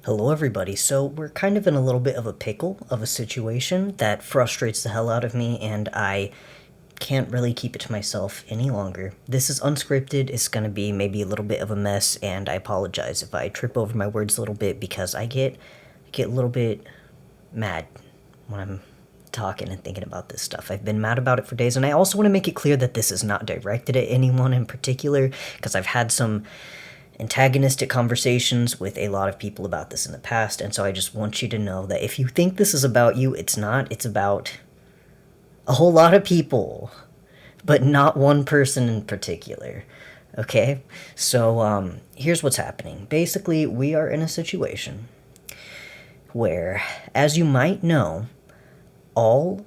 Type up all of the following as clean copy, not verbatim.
Hello, everybody. So, we're kind of in a little bit of a pickle of a situation that frustrates the hell out of me, and I can't really keep it to myself any longer. This is unscripted. It's going to be maybe a little bit of a mess, and I apologize if I trip over my words a little bit because I get a little bit mad when I'm talking and thinking about this stuff. I've been mad about it for days, and I also want to make it clear that this is not directed at anyone in particular because I've had some antagonistic conversations with a lot of people about this in the past, and so I just want you to know that if you think this is about you, it's not. It's about a whole lot of people, but not one person in particular. Okay? So, here's what's happening. Basically, we are in a situation where, as you might know, all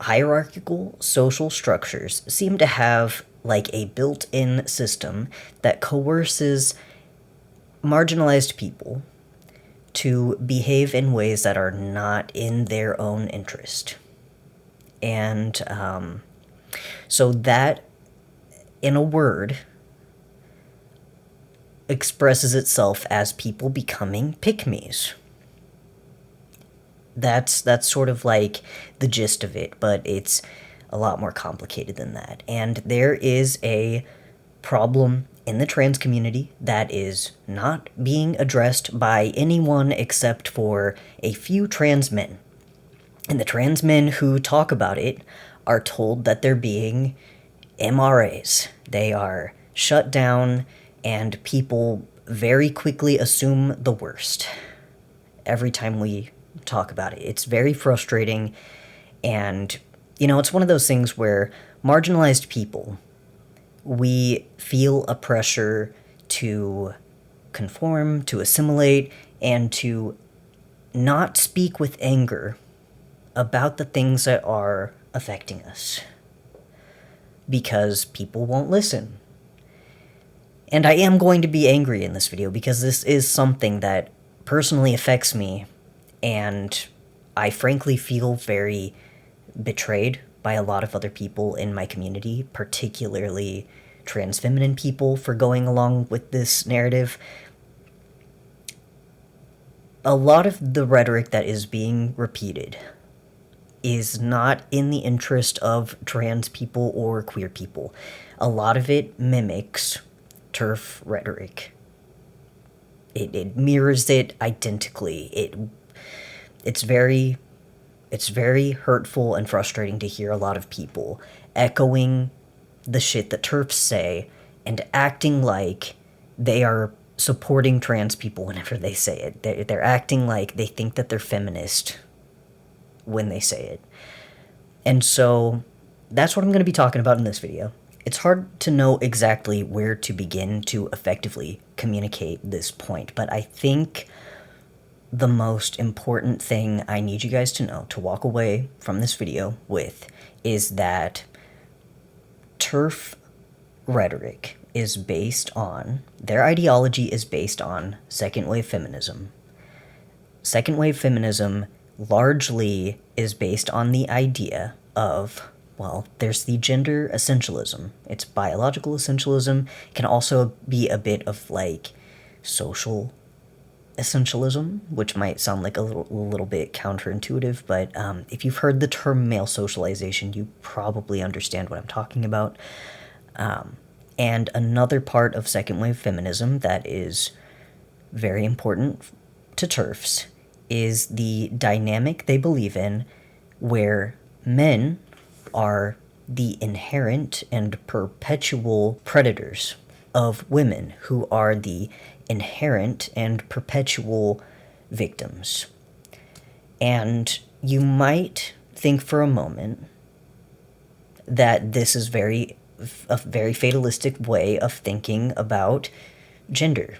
hierarchical social structures seem to have like a built-in system that coerces marginalized people to behave in ways that are not in their own interest. And so that, in a word, expresses itself as people becoming pick-me's. That's sort of like the gist of it, but it's a lot more complicated than that. And there is a problem in the trans community that is not being addressed by anyone except for a few trans men. And the trans men who talk about it are told that they're being MRAs. They are shut down, and people very quickly assume the worst every time we talk about it. It's very frustrating, and, it's one of those things where marginalized people, we feel a pressure to conform, to assimilate, and to not speak with anger about the things that are affecting us. Because people won't listen. And I am going to be angry in this video because this is something that personally affects me, and I frankly feel very betrayed by a lot of other people in my community, particularly trans feminine people, for going along with this narrative. A lot of the rhetoric that is being repeated is not in the interest of trans people or queer people. A lot of it mimics TERF rhetoric. It mirrors it identically. It's very hurtful and frustrating to hear a lot of people echoing the shit that TERFs say and acting like they are supporting trans people whenever they say it. They're acting like they think that they're feminist when they say it. And so that's what I'm going to be talking about in this video. It's hard to know exactly where to begin to effectively communicate this point, but I think the most important thing I need you guys to know, to walk away from this video with, is that TERF rhetoric is based on, their ideology is based on second wave feminism. Second wave feminism largely is based on the idea of, well, there's the gender essentialism. It's biological essentialism. It can also be a bit of like social essentialism, which might sound like a little bit counterintuitive, but if you've heard the term male socialization, you probably understand what I'm talking about. And another part of second wave feminism that is very important to TERFs is the dynamic they believe in, where men are the inherent and perpetual predators of women, who are the inherent and perpetual victims. And you might think for a moment that this is a very fatalistic way of thinking about gender,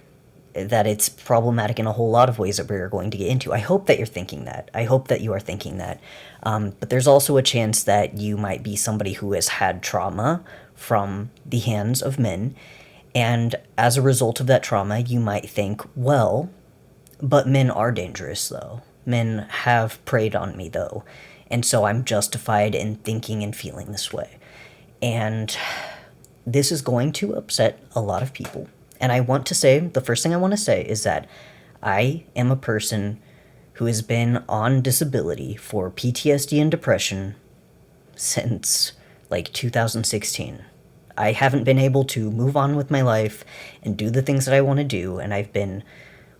that it's problematic in a whole lot of ways that we're going to get into. I hope that you're thinking that. I hope that you are thinking that. But there's also a chance that you might be somebody who has had trauma from the hands of men, and as a result of that trauma, you might think, well, but men are dangerous, though. Men have preyed on me, though, and so I'm justified in thinking and feeling this way. And this is going to upset a lot of people. And I want to say, the first thing I want to say is that I am a person who has been on disability for PTSD and depression since like 2016. I haven't been able to move on with my life and do the things that I want to do, and I've been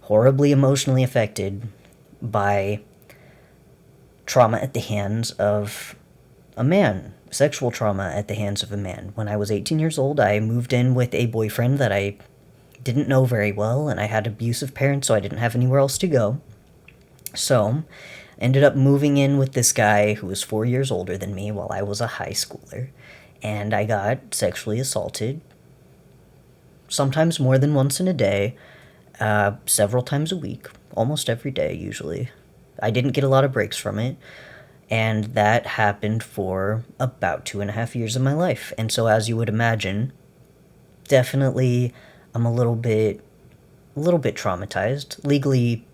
horribly emotionally affected by trauma at the hands of a man, sexual trauma at the hands of a man. When I was 18 years old, I moved in with a boyfriend that I didn't know very well, and I had abusive parents, so I didn't have anywhere else to go. So, ended up moving in with this guy who was 4 years older than me while I was a high schooler, and I got sexually assaulted, sometimes more than once in a day, several times a week, almost every day usually. I didn't get a lot of breaks from it, and that happened for about 2.5 years of my life. And so, as you would imagine, definitely I'm a little bit traumatized. Legally,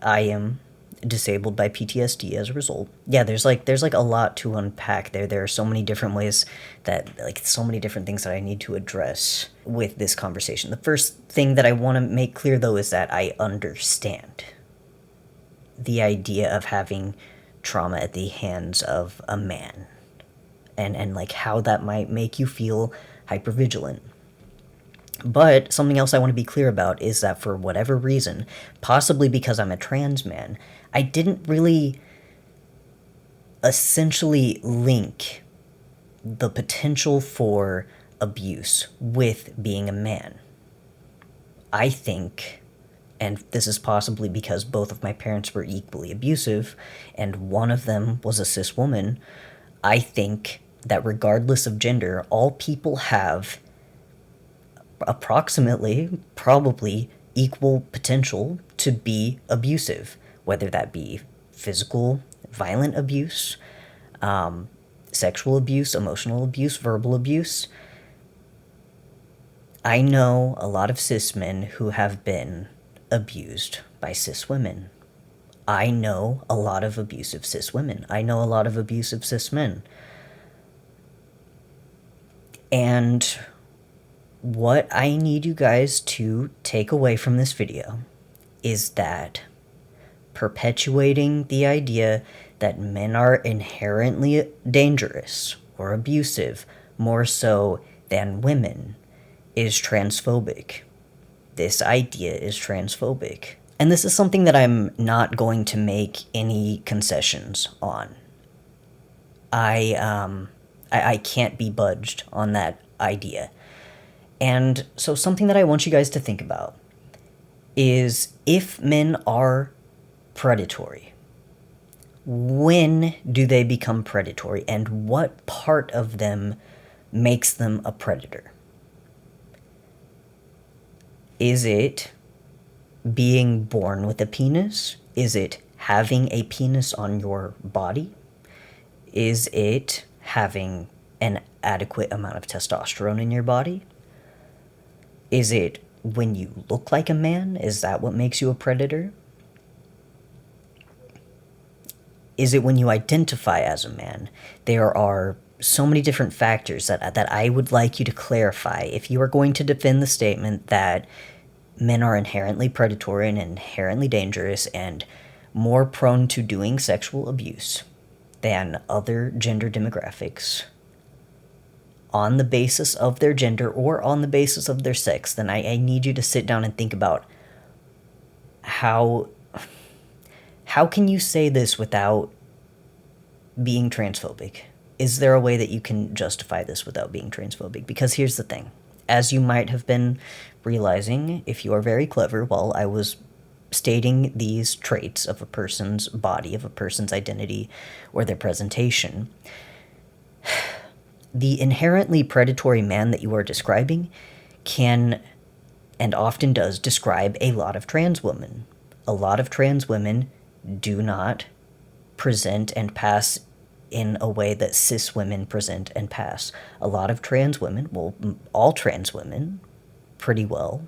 I am disabled by PTSD as a result. Yeah, there's like a lot to unpack there. There are so many different ways that, like, so many different things that I need to address with this conversation. The first thing that I want to make clear, though, is that I understand the idea of having trauma at the hands of a man, and like how that might make you feel hypervigilant. But something else I want to be clear about is that for whatever reason, possibly because I'm a trans man, I didn't really essentially link the potential for abuse with being a man. I think, and this is possibly because both of my parents were equally abusive, and one of them was a cis woman, I think that regardless of gender, all people have approximately, probably, equal potential to be abusive, whether that be physical, violent abuse, sexual abuse, emotional abuse, verbal abuse. I know a lot of cis men who have been abused by cis women. I know a lot of abusive cis women. I know a lot of abusive cis men. And what I need you guys to take away from this video is that perpetuating the idea that men are inherently dangerous or abusive more so than women is transphobic. This idea is transphobic. And this is something that I'm not going to make any concessions on. I can't be budged on that idea. And so something that I want you guys to think about is, if men are predatory, when do they become predatory, and what part of them makes them a predator? Is it being born with a penis? Is it having a penis on your body? Is it having an adequate amount of testosterone in your body? Is it when you look like a man? Is that what makes you a predator? Is it when you identify as a man? There are so many different factors that I would like you to clarify if you are going to defend the statement that men are inherently predatory and inherently dangerous and more prone to doing sexual abuse than other gender demographics on the basis of their gender or on the basis of their sex. Then I need you to sit down and think about how can you say this without being transphobic? Is there a way that you can justify this without being transphobic? Because here's the thing. As you might have been realizing, if you are very clever, while I was stating these traits of a person's body, of a person's identity, or their presentation, the inherently predatory man that you are describing can, and often does, describe a lot of trans women. A lot of trans women do not present and pass in a way that cis women present and pass. A lot of trans women, well, all trans women, pretty well,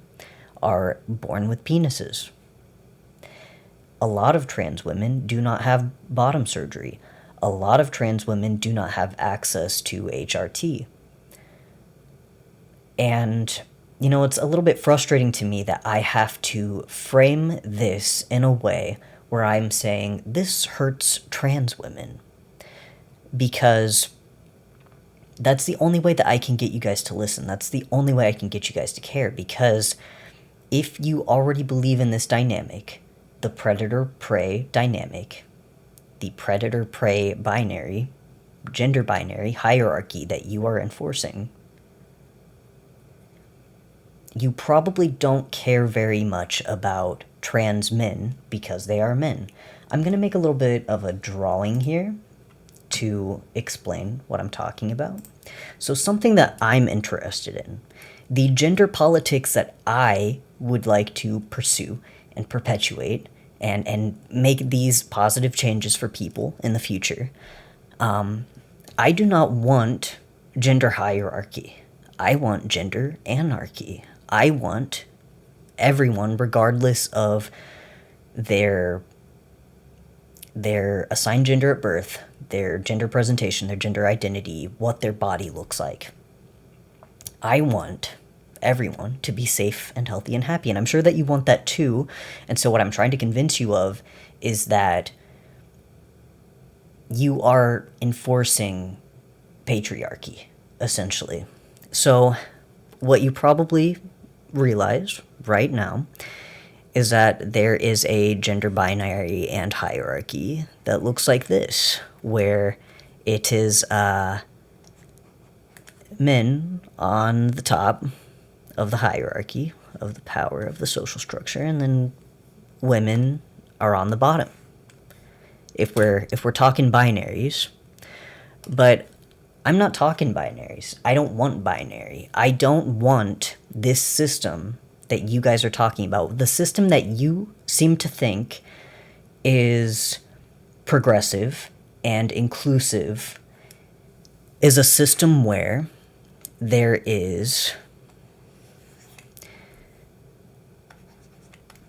are born with penises. A lot of trans women do not have bottom surgery. A lot of trans women do not have access to HRT. And You know, it's a little bit frustrating to me that I have to frame this in a way where I'm saying this hurts trans women, because that's the only way that I can get you guys to listen. That's the only way I can get you guys to care, because if you already believe in this dynamic, the predator-prey dynamic, the predator-prey binary, gender binary hierarchy that you are enforcing, you probably don't care very much about trans men because they are men. I'm going to make a little bit of a drawing here to explain what I'm talking about. So something that I'm interested in, the gender politics that I would like to pursue and perpetuate and make these positive changes for people in the future, I do not want gender hierarchy. I want gender anarchy. I want everyone, regardless of their assigned gender at birth, their gender presentation, their gender identity, what their body looks like. I want everyone to be safe and healthy and happy, and I'm sure that you want that too. And so what I'm trying to convince you of is that you are enforcing patriarchy, essentially. So what you probably realize right now is that there is a gender binary and hierarchy that looks like this, where it is men on the top of the hierarchy, of the power, of the social structure, and then women are on the bottom. If we're talking binaries, but I'm not talking binaries. I don't want binary. I don't want this system that you guys are talking about. The system that you seem to think is progressive and inclusive is a system where there is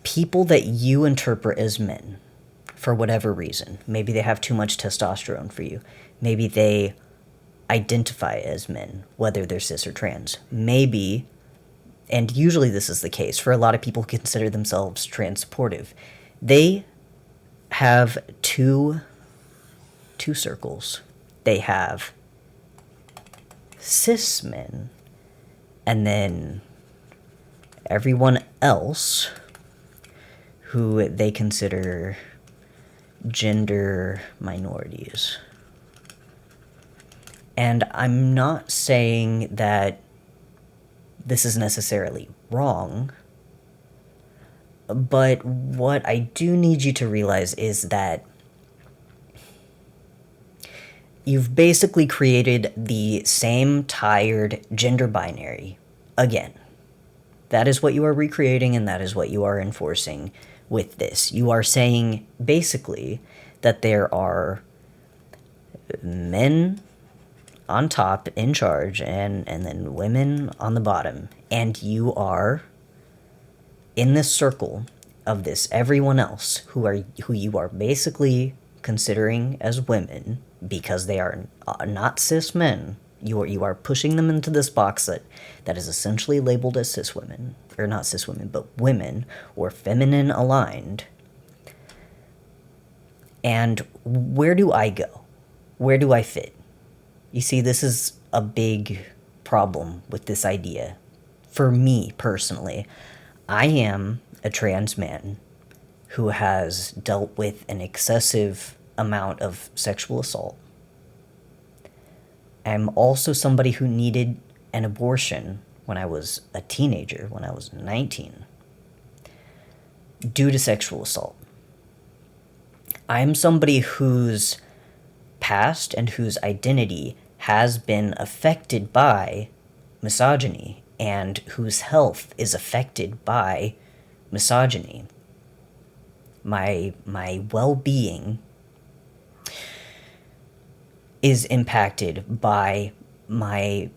people that you interpret as men for whatever reason. Maybe they have too much testosterone for you. Maybe they identify as men, whether they're cis or trans. Maybe, and usually this is the case for a lot of people who consider themselves trans-supportive, they have two circles. They have cis men, and then everyone else who they consider gender minorities. And I'm not saying that this is necessarily wrong, but what I do need you to realize is that you've basically created the same tired gender binary again. That is what you are recreating, and that is what you are enforcing with this. You are saying, basically, that there are men on top, in charge, and then women on the bottom. And you are in this circle of this everyone else who you are basically considering as women because they are not cis men. You are pushing them into this box that is essentially labeled as cis women, or not cis women, but women, or feminine aligned. And where do I go? Where do I fit? You see, this is a big problem with this idea. For me, personally, I am a trans man who has dealt with an excessive amount of sexual assault. I'm also somebody who needed an abortion when I was a teenager, when I was 19, due to sexual assault. I'm somebody whose past and whose identity has been affected by misogyny, and whose health is affected by misogyny. My well-being is impacted by my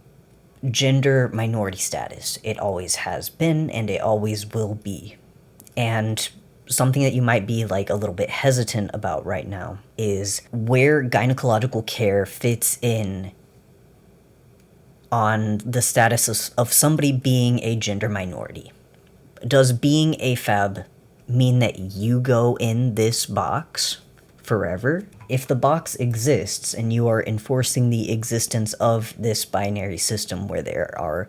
gender minority status. It always has been, and it always will be. And something that you might be like a little bit hesitant about right now is where gynecological care fits in on the status of somebody being a gender minority. Does being AFAB mean that you go in this box forever? If the box exists and you are enforcing the existence of this binary system where there are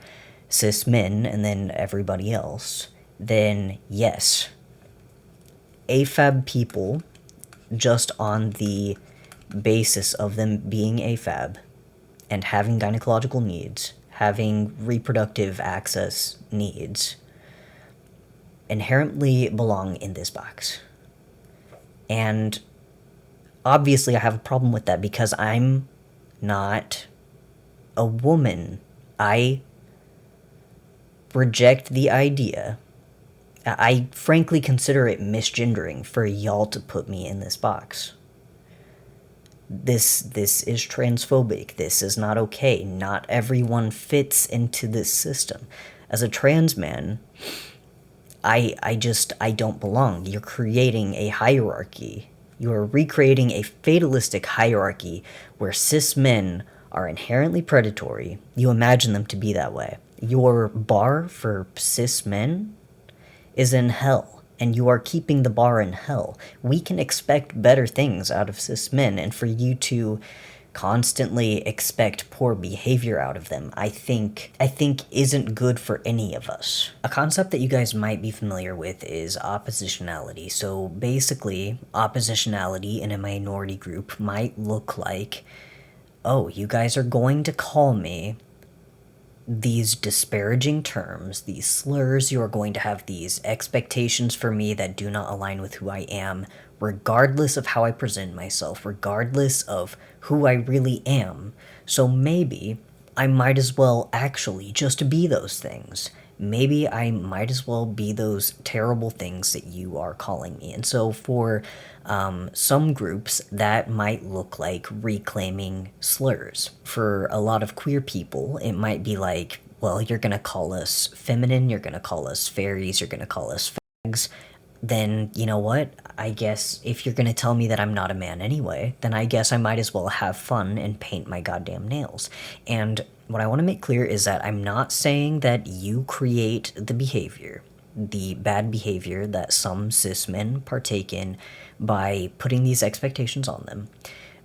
cis men and then everybody else, then yes, AFAB people, just on the basis of them being AFAB and having gynecological needs, having reproductive access needs, inherently belong in this box. And obviously I have a problem with that because I'm not a woman. I reject the idea. I frankly consider it misgendering for y'all to put me in this box. This is transphobic. This is not okay. Not everyone fits into this system. As a trans man, I don't belong. You're creating a hierarchy. You're recreating a fatalistic hierarchy where cis men are inherently predatory. You imagine them to be that way. Your bar for cis men is in hell, and you are keeping the bar in hell. We can expect better things out of cis men, and for you to constantly expect poor behavior out of them, I think isn't good for any of us. A concept that you guys might be familiar with is oppositionality. So basically, oppositionality in a minority group might look like, oh, you guys are going to call me these disparaging terms, these slurs, you are going to have these expectations for me that do not align with who I am, regardless of how I present myself, regardless of who I really am. So maybe I might as well actually just be those things. Maybe I might as well be those terrible things that you are calling me. And so for some groups, that might look like reclaiming slurs. For a lot of queer people, it might be like, well, you're gonna call us feminine, you're gonna call us fairies, you're gonna call us fags. Then, you know what? I guess if you're gonna tell me that I'm not a man anyway, then I guess I might as well have fun and paint my goddamn nails. And what I want to make clear is that I'm not saying that you create the behavior, the bad behavior that some cis men partake in by putting these expectations on them,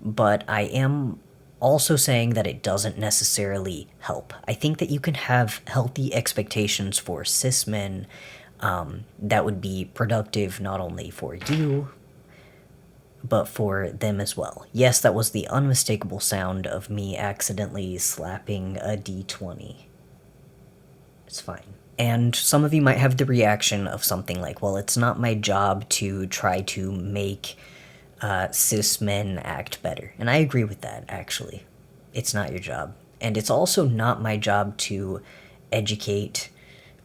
but I am also saying that it doesn't necessarily help. I think that you can have healthy expectations for cis men that would be productive not only for you, but for them as well. Yes, that was the unmistakable sound of me accidentally slapping a D20. It's fine. And some of you might have the reaction of something like, well, it's not my job to try to make cis men act better. And I agree with that, actually. It's not your job. And it's also not my job to educate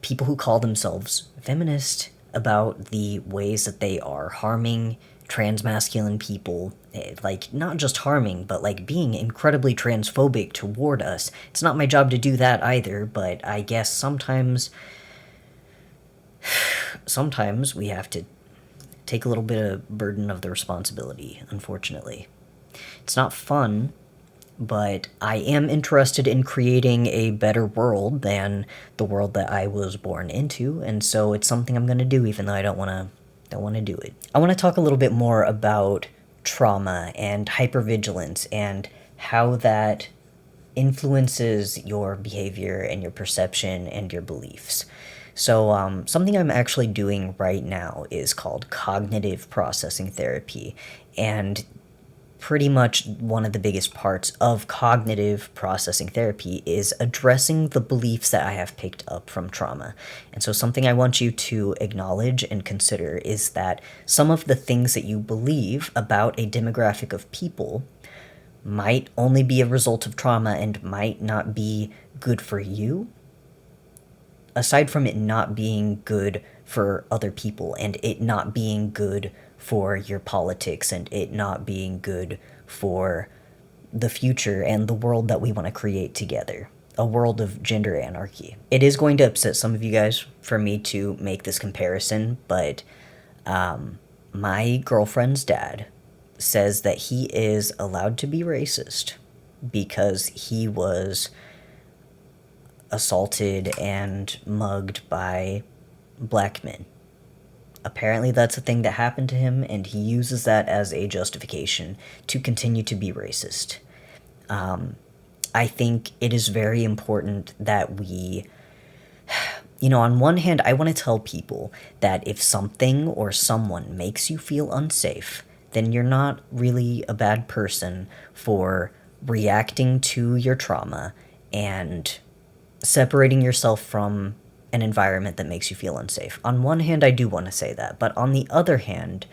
people who call themselves feminist about the ways that they are harming transmasculine people, like, not just harming, but, like, being incredibly transphobic toward us. It's not my job to do that either, but I guess sometimes we have to take a little bit of burden of the responsibility, unfortunately. It's not fun, but I am interested in creating a better world than the world that I was born into, and so it's something I'm gonna do even though I don't want to do it. I want to talk a little bit more about trauma and hypervigilance and how that influences your behavior and your perception and your beliefs. So something I'm actually doing right now is called cognitive processing therapy, and pretty much one of the biggest parts of cognitive processing therapy is addressing the beliefs that I have picked up from trauma. And so something I want you to acknowledge and consider is that some of the things that you believe about a demographic of people might only be a result of trauma and might not be good for you, aside from it not being good for other people and it not being good for your politics and it not being good for the future and the world that we want to create together. A world of gender anarchy. It is going to upset some of you guys for me to make this comparison, but my girlfriend's dad says that he is allowed to be racist because he was assaulted and mugged by black men. Apparently that's a thing that happened to him, and he uses that as a justification to continue to be racist. I think it is very important that we, on one hand, I want to tell people that if something or someone makes you feel unsafe, then you're not really a bad person for reacting to your trauma and separating yourself from an environment that makes you feel unsafe. On one hand, I do want to say that, but on the other hand,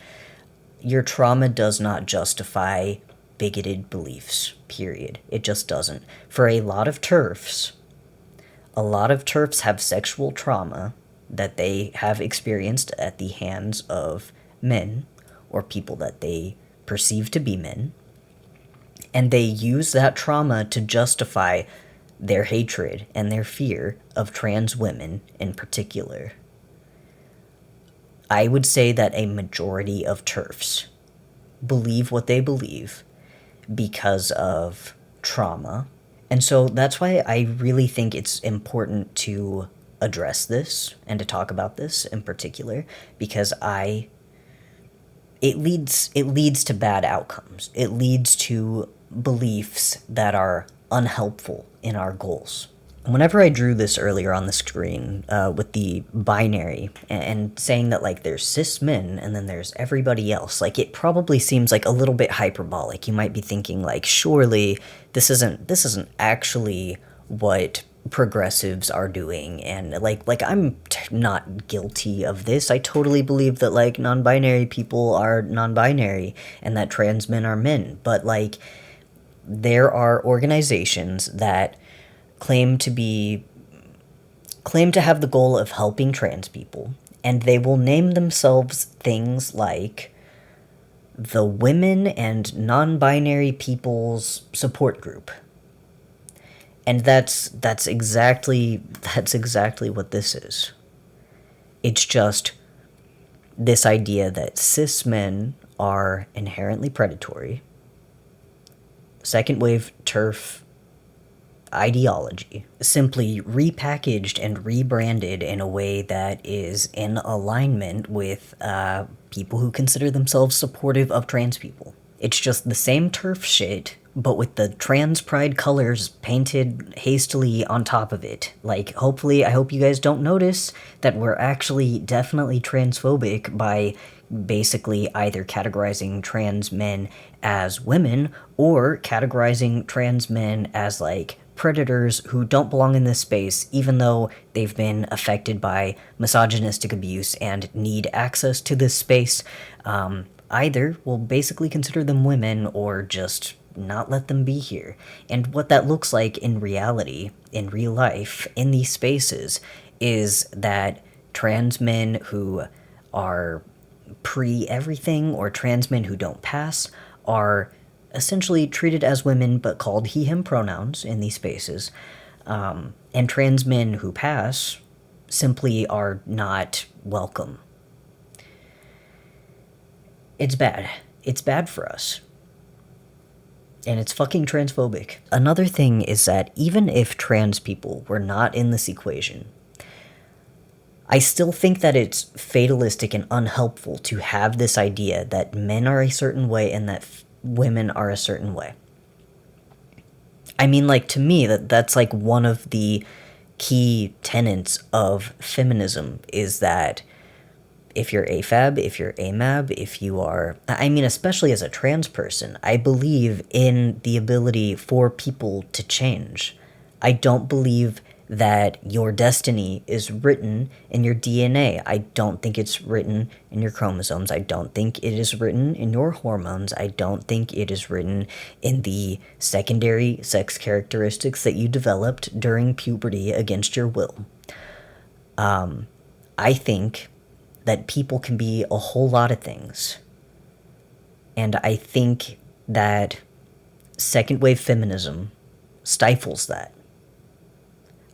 your trauma does not justify bigoted beliefs, period. It just doesn't. For a lot of TERFs have sexual trauma that they have experienced at the hands of men or people that they perceive to be men, and they use that trauma to justify their hatred and their fear of trans women in particular. I would say that a majority of TERFs believe what they believe because of trauma. And so that's why I really think it's important to address this and to talk about this in particular, because it leads to bad outcomes. It leads to beliefs that are unhelpful in our goals. Whenever I drew this earlier on the screen with the binary and saying that like there's cis men and then there's everybody else, like it probably seems like a little bit hyperbolic. You might be thinking like, surely this isn't actually what progressives are doing, and like I'm not guilty of this. I totally believe that like non-binary people are non-binary and that trans men are men, but like there are organizations that claim to have the goal of helping trans people, and they will name themselves things like the Women and Non-Binary People's Support Group. And that's exactly what this is. It's just this idea that cis men are inherently predatory. Second wave TERF ideology, simply repackaged and rebranded in a way that is in alignment with people who consider themselves supportive of trans people. It's just the same TERF shit, but with the trans pride colors painted hastily on top of it. Like, hopefully, I hope you guys don't notice that we're actually definitely transphobic by basically either categorizing trans men as women or categorizing trans men as, like, predators who don't belong in this space, even though they've been affected by misogynistic abuse and need access to this space. Either we'll basically consider them women or just not let them be here. And what that looks like in reality, in real life, in these spaces, is that trans men who are pre-everything or trans men who don't pass are essentially treated as women but called he/him pronouns in these spaces. And trans men who pass simply are not welcome. It's bad. It's bad for us. And it's fucking transphobic. Another thing is that even if trans people were not in this equation, I still think that it's fatalistic and unhelpful to have this idea that men are a certain way and that women are a certain way. I mean, like, to me, that's like one of the key tenets of feminism is that if you're AFAB, if you're AMAB, if you are, I mean, especially as a trans person, I believe in the ability for people to change. I don't believe that your destiny is written in your DNA. I don't think it's written in your chromosomes. I don't think it is written in your hormones. I don't think it is written in the secondary sex characteristics that you developed during puberty against your will. I think that people can be a whole lot of things. And I think that second wave feminism stifles that.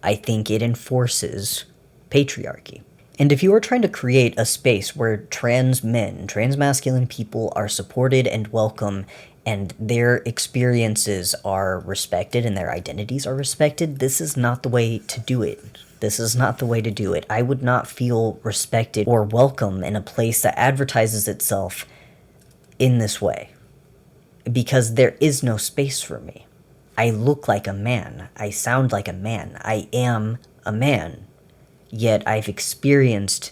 I think it enforces patriarchy. And if you are trying to create a space where trans men, trans masculine people are supported and welcome and their experiences are respected and their identities are respected, this is not the way to do it. This is not the way to do it. I would not feel respected or welcome in a place that advertises itself in this way, because there is no space for me. I look like a man. I sound like a man. I am a man. Yet I've experienced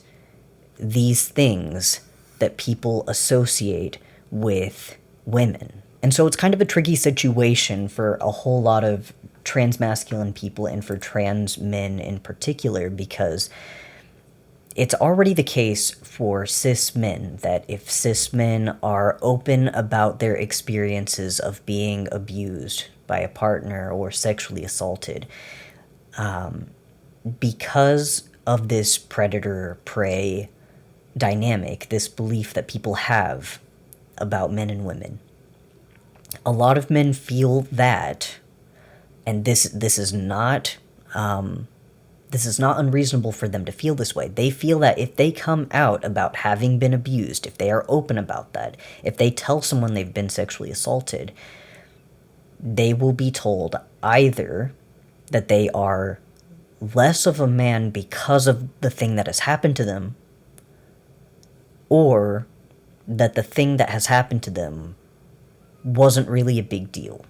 these things that people associate with women. And so it's kind of a tricky situation for a whole lot of trans masculine people and for trans men in particular, because it's already the case for cis men that if cis men are open about their experiences of being abused by a partner or sexually assaulted, because of this predator-prey dynamic, this belief that people have about men and women, a lot of men feel that, and this is not unreasonable for them to feel this way. They feel that if they come out about having been abused, if they are open about that, if they tell someone they've been sexually assaulted, they will be told either that they are less of a man because of the thing that has happened to them, or that the thing that has happened to them wasn't really a big deal.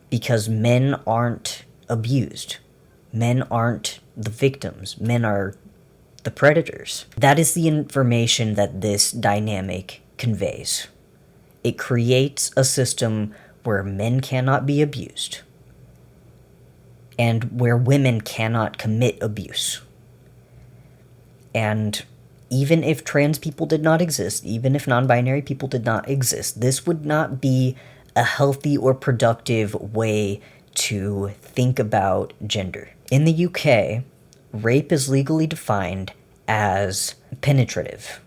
Because men aren't abused. Men aren't the victims. Men are the predators. That is the information that this dynamic conveys. It creates a system where men cannot be abused and where women cannot commit abuse. And even if trans people did not exist, even if non-binary people did not exist, this would not be a healthy or productive way to think about gender. In the UK, rape is legally defined as penetrative.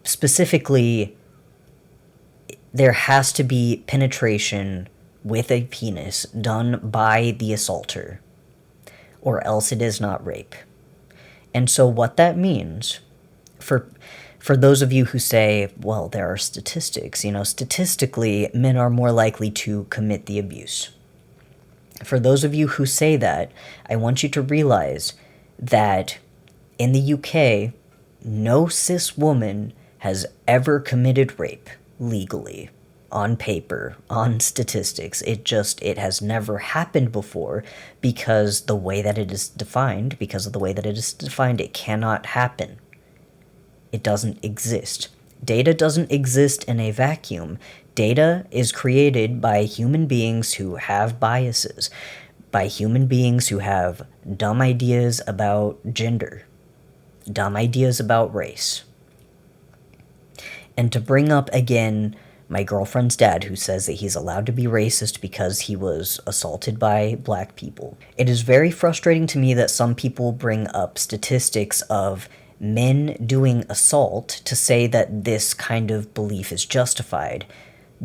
Specifically, there has to be penetration with a penis done by the assaulter, or else it is not rape. And so what that means, for those of you who say, well, there are statistics, statistically, men are more likely to commit the abuse. For those of you who say that, I want you to realize that in the UK, no cis woman has ever committed rape legally, on paper, on statistics. It has never happened before because of the way that it is defined, it cannot happen. It doesn't exist. Data doesn't exist in a vacuum. Data is created by human beings who have biases, by human beings who have dumb ideas about gender, dumb ideas about race. And to bring up again my girlfriend's dad, who says that he's allowed to be racist because he was assaulted by black people, it is very frustrating to me that some people bring up statistics of men doing assault to say that this kind of belief is justified,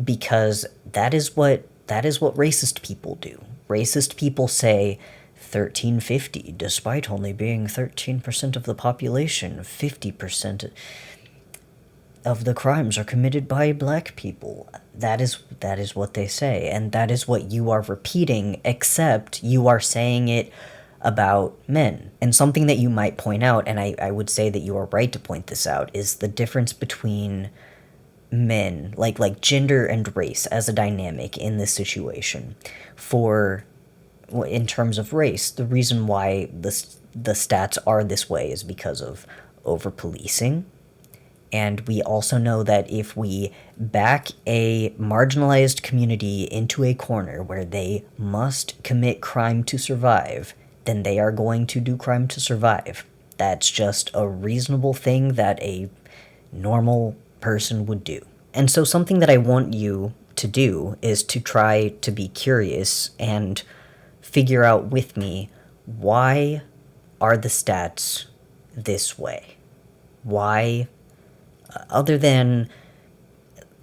because that is what racist people do. Racist people say 1350, despite only being 13% of the population, 50% of the crimes are committed by black people. That is what they say, and that is what you are repeating, except you are saying it about men. And something that you might point out, and I would say that you are right to point this out, is the difference between men, like gender and race as a dynamic in this situation. In terms of race, the reason why the stats are this way is because of over-policing. And we also know that if we back a marginalized community into a corner where they must commit crime to survive, then they are going to do crime to survive. That's just a reasonable thing that a normal person would do. And so something that I want you to do is to try to be curious and figure out with me, why are the stats this way? Why, other than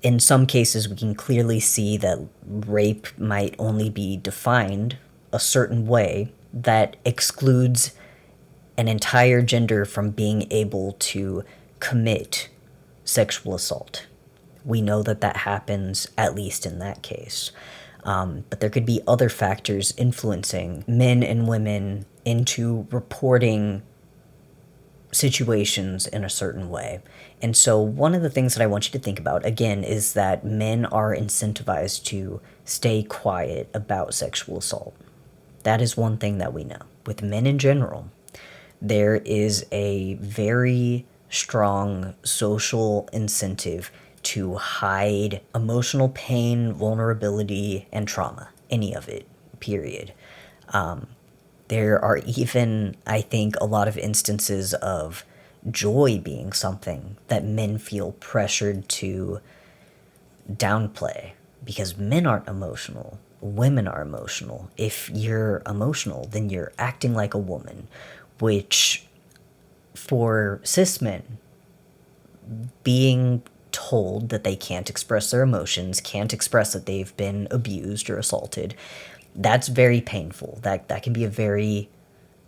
in some cases we can clearly see that rape might only be defined a certain way that excludes an entire gender from being able to commit sexual assault. We know that that happens, at least in that case. But there could be other factors influencing men and women into reporting situations in a certain way. And so one of the things that I want you to think about, again, is that men are incentivized to stay quiet about sexual assault. That is one thing that we know. With men in general, there is a very strong social incentive to hide emotional pain, vulnerability, and trauma. Any of it, period. There are even, I think, a lot of instances of joy being something that men feel pressured to downplay because men aren't emotional. Women are emotional. If you're emotional, then you're acting like a woman, which for cis men, being told that they can't express their emotions, can't express that they've been abused or assaulted, that's very painful. That can be a very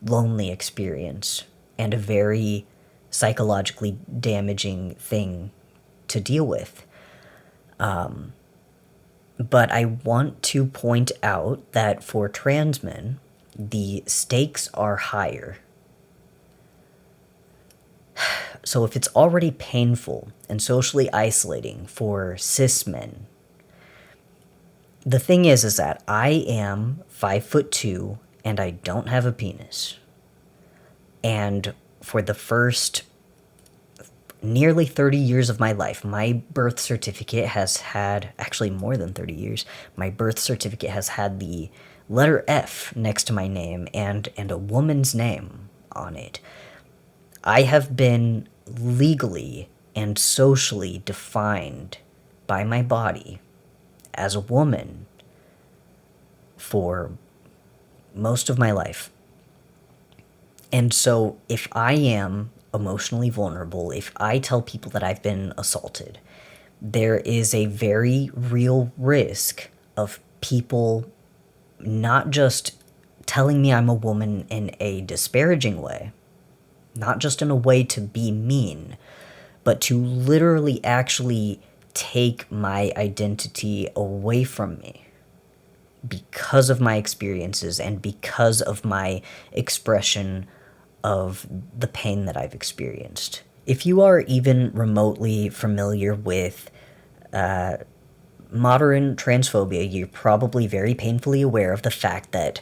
lonely experience and a very psychologically damaging thing to deal with. But I want to point out that for trans men, the stakes are higher. So if it's already painful and socially isolating for cis men, the thing is that I am 5'2" and I don't have a penis. And for the first nearly 30 years of my life, my birth certificate has had, actually more than 30 years, my birth certificate has had the letter F next to my name and a woman's name on it. I have been legally and socially defined by my body as a woman for most of my life. And so if I am emotionally vulnerable, if I tell people that I've been assaulted, there is a very real risk of people not just telling me I'm a woman in a disparaging way, not just in a way to be mean, but to literally actually take my identity away from me because of my experiences and because of my expression of the pain that I've experienced. If you are even remotely familiar with modern transphobia, you're probably very painfully aware of the fact that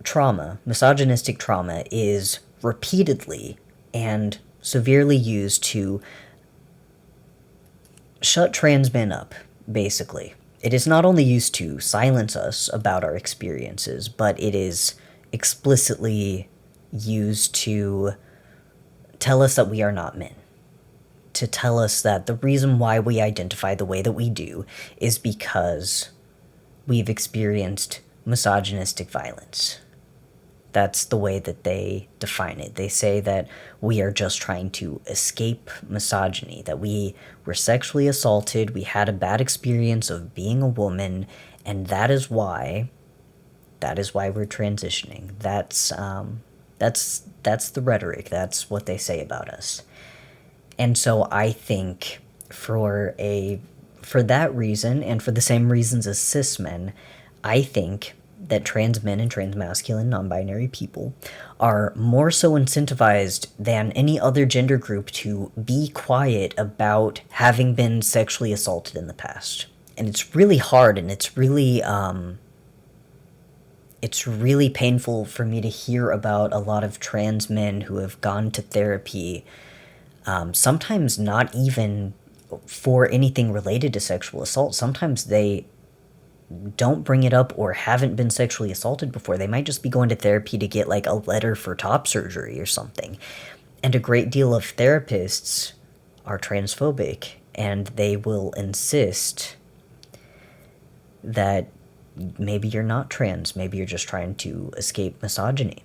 trauma, misogynistic trauma, is repeatedly and severely used to shut trans men up, basically. It is not only used to silence us about our experiences, but it is explicitly used to tell us that we are not men. To tell us that the reason why we identify the way that we do is because we've experienced misogynistic violence. That's the way that they define it. They say that we are just trying to escape misogyny, that we were sexually assaulted, we had a bad experience of being a woman, and that is why we're transitioning. That's the rhetoric. That's what they say about us. And so I think for that reason, and for the same reasons as cis men, I think that trans men and trans masculine non-binary people are more so incentivized than any other gender group to be quiet about having been sexually assaulted in the past. And it's really hard, and it's really painful for me to hear about a lot of trans men who have gone to therapy, sometimes not even for anything related to sexual assault. Sometimes they don't bring it up or haven't been sexually assaulted before. They might just be going to therapy to get like a letter for top surgery or something. And a great deal of therapists are transphobic, and they will insist that maybe you're not trans, maybe you're just trying to escape misogyny.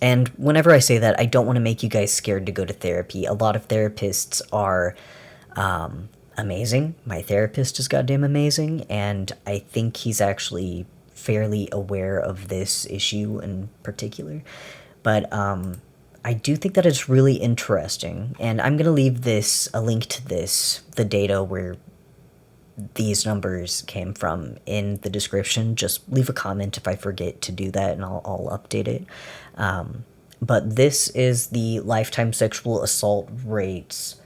And whenever I say that, I don't want to make you guys scared to go to therapy. A lot of therapists are amazing. My therapist is goddamn amazing, and I think he's actually fairly aware of this issue in particular. But I do think that it's really interesting, and I'm going to leave a link to the data where these numbers came from, in the description. Just leave a comment if I forget to do that, and I'll update it. But this is the lifetime sexual assault rates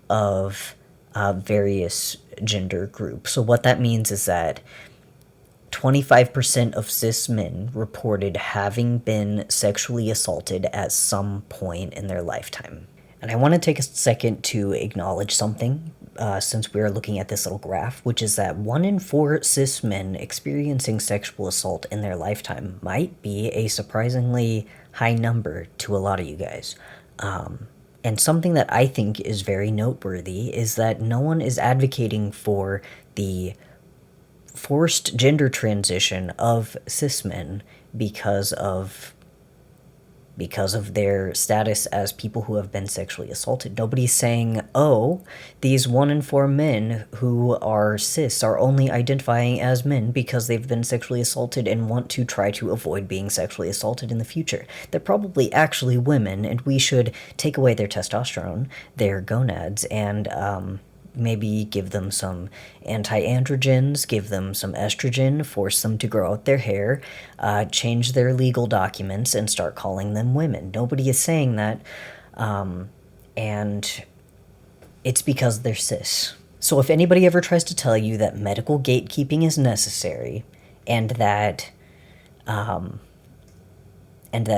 of various gender groups. So what that means is that 25% of cis men reported having been sexually assaulted at some point in their lifetime. And I want to take a second to acknowledge something, since we are looking at this little graph, which is that 1 in 4 cis men experiencing sexual assault in their lifetime might be a surprisingly high number to a lot of you guys. And something that I think is very noteworthy is that no one is advocating for the forced gender transition of cis men because of their status as people who have been sexually assaulted. Nobody's saying, oh, these 1 in 4 men who are cis are only identifying as men because they've been sexually assaulted and want to try to avoid being sexually assaulted in the future. They're probably actually women, and we should take away their testosterone, their gonads, and maybe give them some anti-androgens, give them some estrogen, force them to grow out their hair, change their legal documents, and start calling them women. Nobody is saying that, and it's because they're cis. So if anybody ever tries to tell you that medical gatekeeping is necessary, and that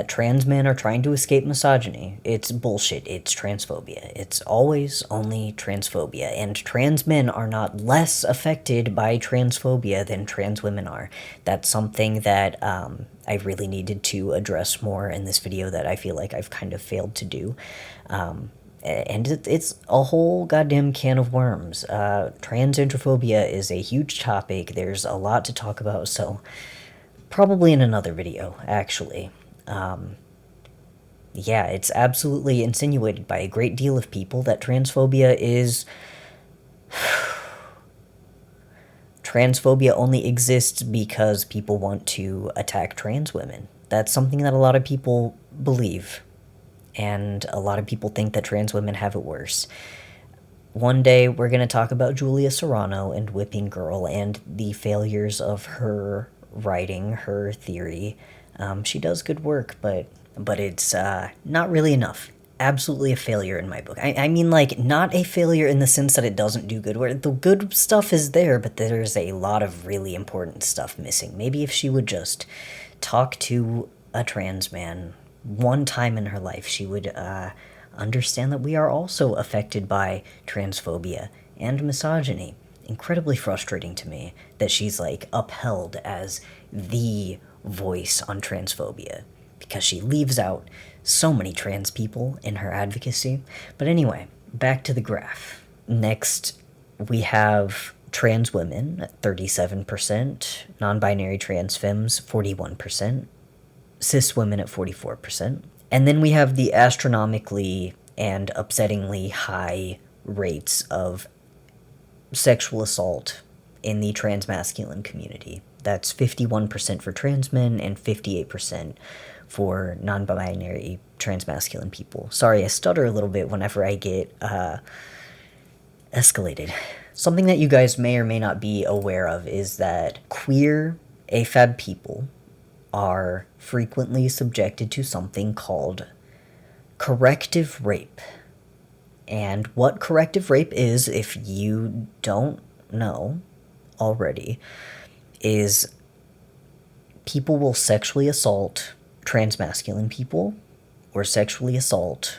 trans men are trying to escape misogyny, it's bullshit. It's transphobia. It's always only transphobia, and trans men are not less affected by transphobia than trans women are. That's something that I really needed to address more in this video that I feel like I've kind of failed to do. And it's a whole goddamn can of worms. Transandrophobia is a huge topic. There's a lot to talk about, so probably in another video, actually. Yeah, it's absolutely insinuated by a great deal of people that transphobia is... Transphobia only exists because people want to attack trans women. That's something that a lot of people believe, and a lot of people think that trans women have it worse. One day, we're going to talk about Julia Serrano and Whipping Girl and the failures of her writing, her theory. She does good work, but it's not really enough. Absolutely a failure in my book. I mean, like, not a failure in the sense that it doesn't do good work. The good stuff is there, but there's a lot of really important stuff missing. Maybe if she would just talk to a trans man one time in her life, she would understand that we are also affected by transphobia and misogyny. Incredibly frustrating to me that she's, like, upheld as the voice on transphobia, because she leaves out so many trans people in her advocacy. But anyway, back to the graph. Next, we have trans women at 37%, non-binary trans femmes 41%, cis women at 44%, and then we have the astronomically and upsettingly high rates of sexual assault in the transmasculine community. That's 51% for trans men and 58% for non-binary transmasculine people. Sorry, I stutter a little bit whenever I get escalated. Something that you guys may or may not be aware of is that queer AFAB people are frequently subjected to something called corrective rape. And what corrective rape is, if you don't know already, is people will sexually assault transmasculine people or sexually assault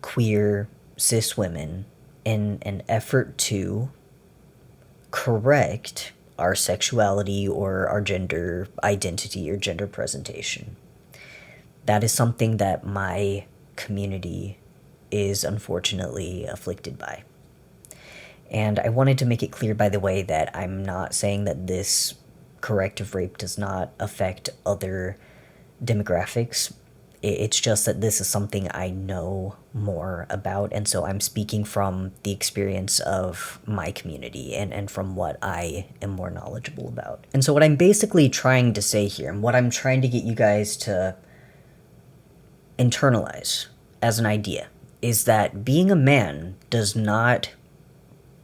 queer cis women in an effort to correct our sexuality or our gender identity or gender presentation. That is something that my community is unfortunately afflicted by. And I wanted to make it clear, by the way, that I'm not saying that this corrective rape does not affect other demographics. It's just that this is something I know more about, and so I'm speaking from the experience of my community and from what I am more knowledgeable about. And so what I'm basically trying to say here, and what I'm trying to get you guys to internalize as an idea, is that being a man does not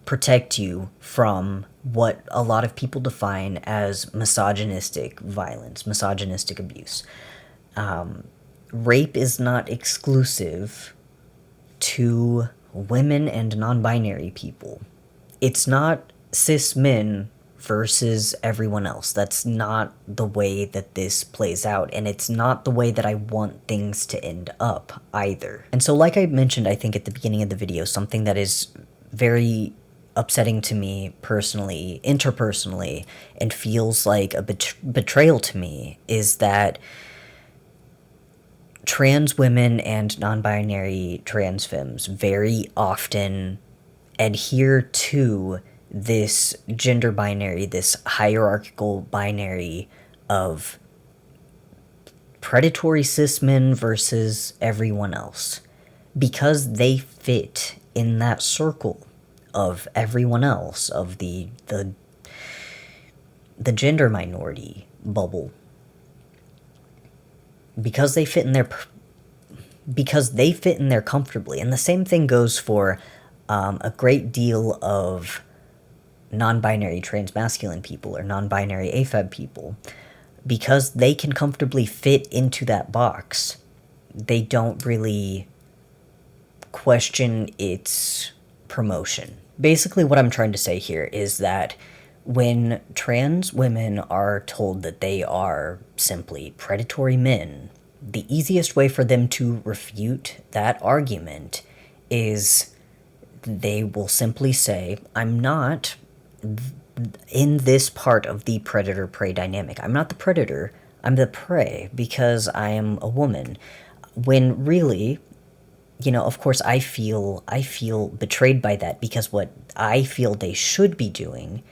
protect you from what a lot of people define as misogynistic violence, misogynistic abuse. Rape is not exclusive to women and non-binary people. It's not cis men versus everyone else. That's not the way that this plays out, and it's not the way that I want things to end up either. And so like I mentioned, I think at the beginning of the video, something that is very upsetting to me personally, interpersonally, and feels like a betrayal to me is that trans women and non-binary trans femmes very often adhere to this gender binary, this hierarchical binary of predatory cis men versus everyone else, because they fit in that circle of everyone else, of the gender minority bubble. Because they fit in there comfortably. And the same thing goes for a great deal of non-binary transmasculine people or non-binary AFAB people. Because they can comfortably fit into that box, they don't really question its promotion. Basically, what I'm trying to say here is that when trans women are told that they are simply predatory men, the easiest way for them to refute that argument is they will simply say, I'm not in this part of the predator-prey dynamic. I'm not the predator, I'm the prey because I am a woman. When really, you know, of course I feel betrayed by that, because what I feel they should be doing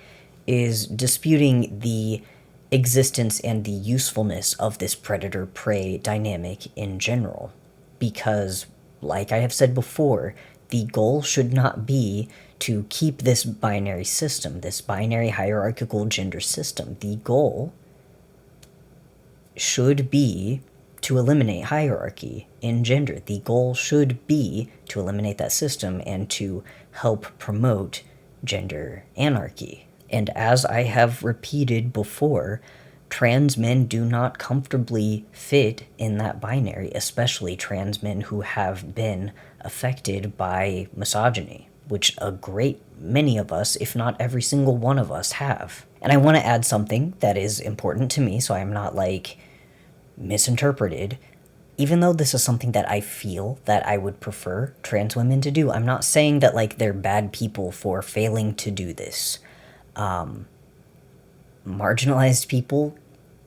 is disputing the existence and the usefulness of this predator-prey dynamic in general. Because, like I have said before, the goal should not be to keep this binary system, this binary hierarchical gender system. The goal should be to eliminate hierarchy in gender. The goal should be to eliminate that system and to help promote gender anarchy. And as I have repeated before, trans men do not comfortably fit in that binary, especially trans men who have been affected by misogyny, which a great many of us, if not every single one of us, have. And I want to add something that is important to me, so I'm not, like, misinterpreted. Even though this is something that I feel that I would prefer trans women to do, I'm not saying that, like, they're bad people for failing to do this. Marginalized people,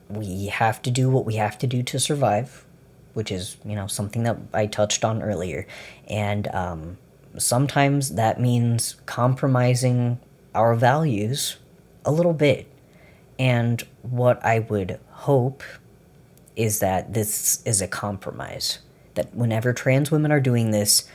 we have to do what we have to do to survive, which is, you know, something that I touched on earlier. And sometimes that means compromising our values a little bit. And what I would hope is that this is a compromise. That whenever trans women are doing this,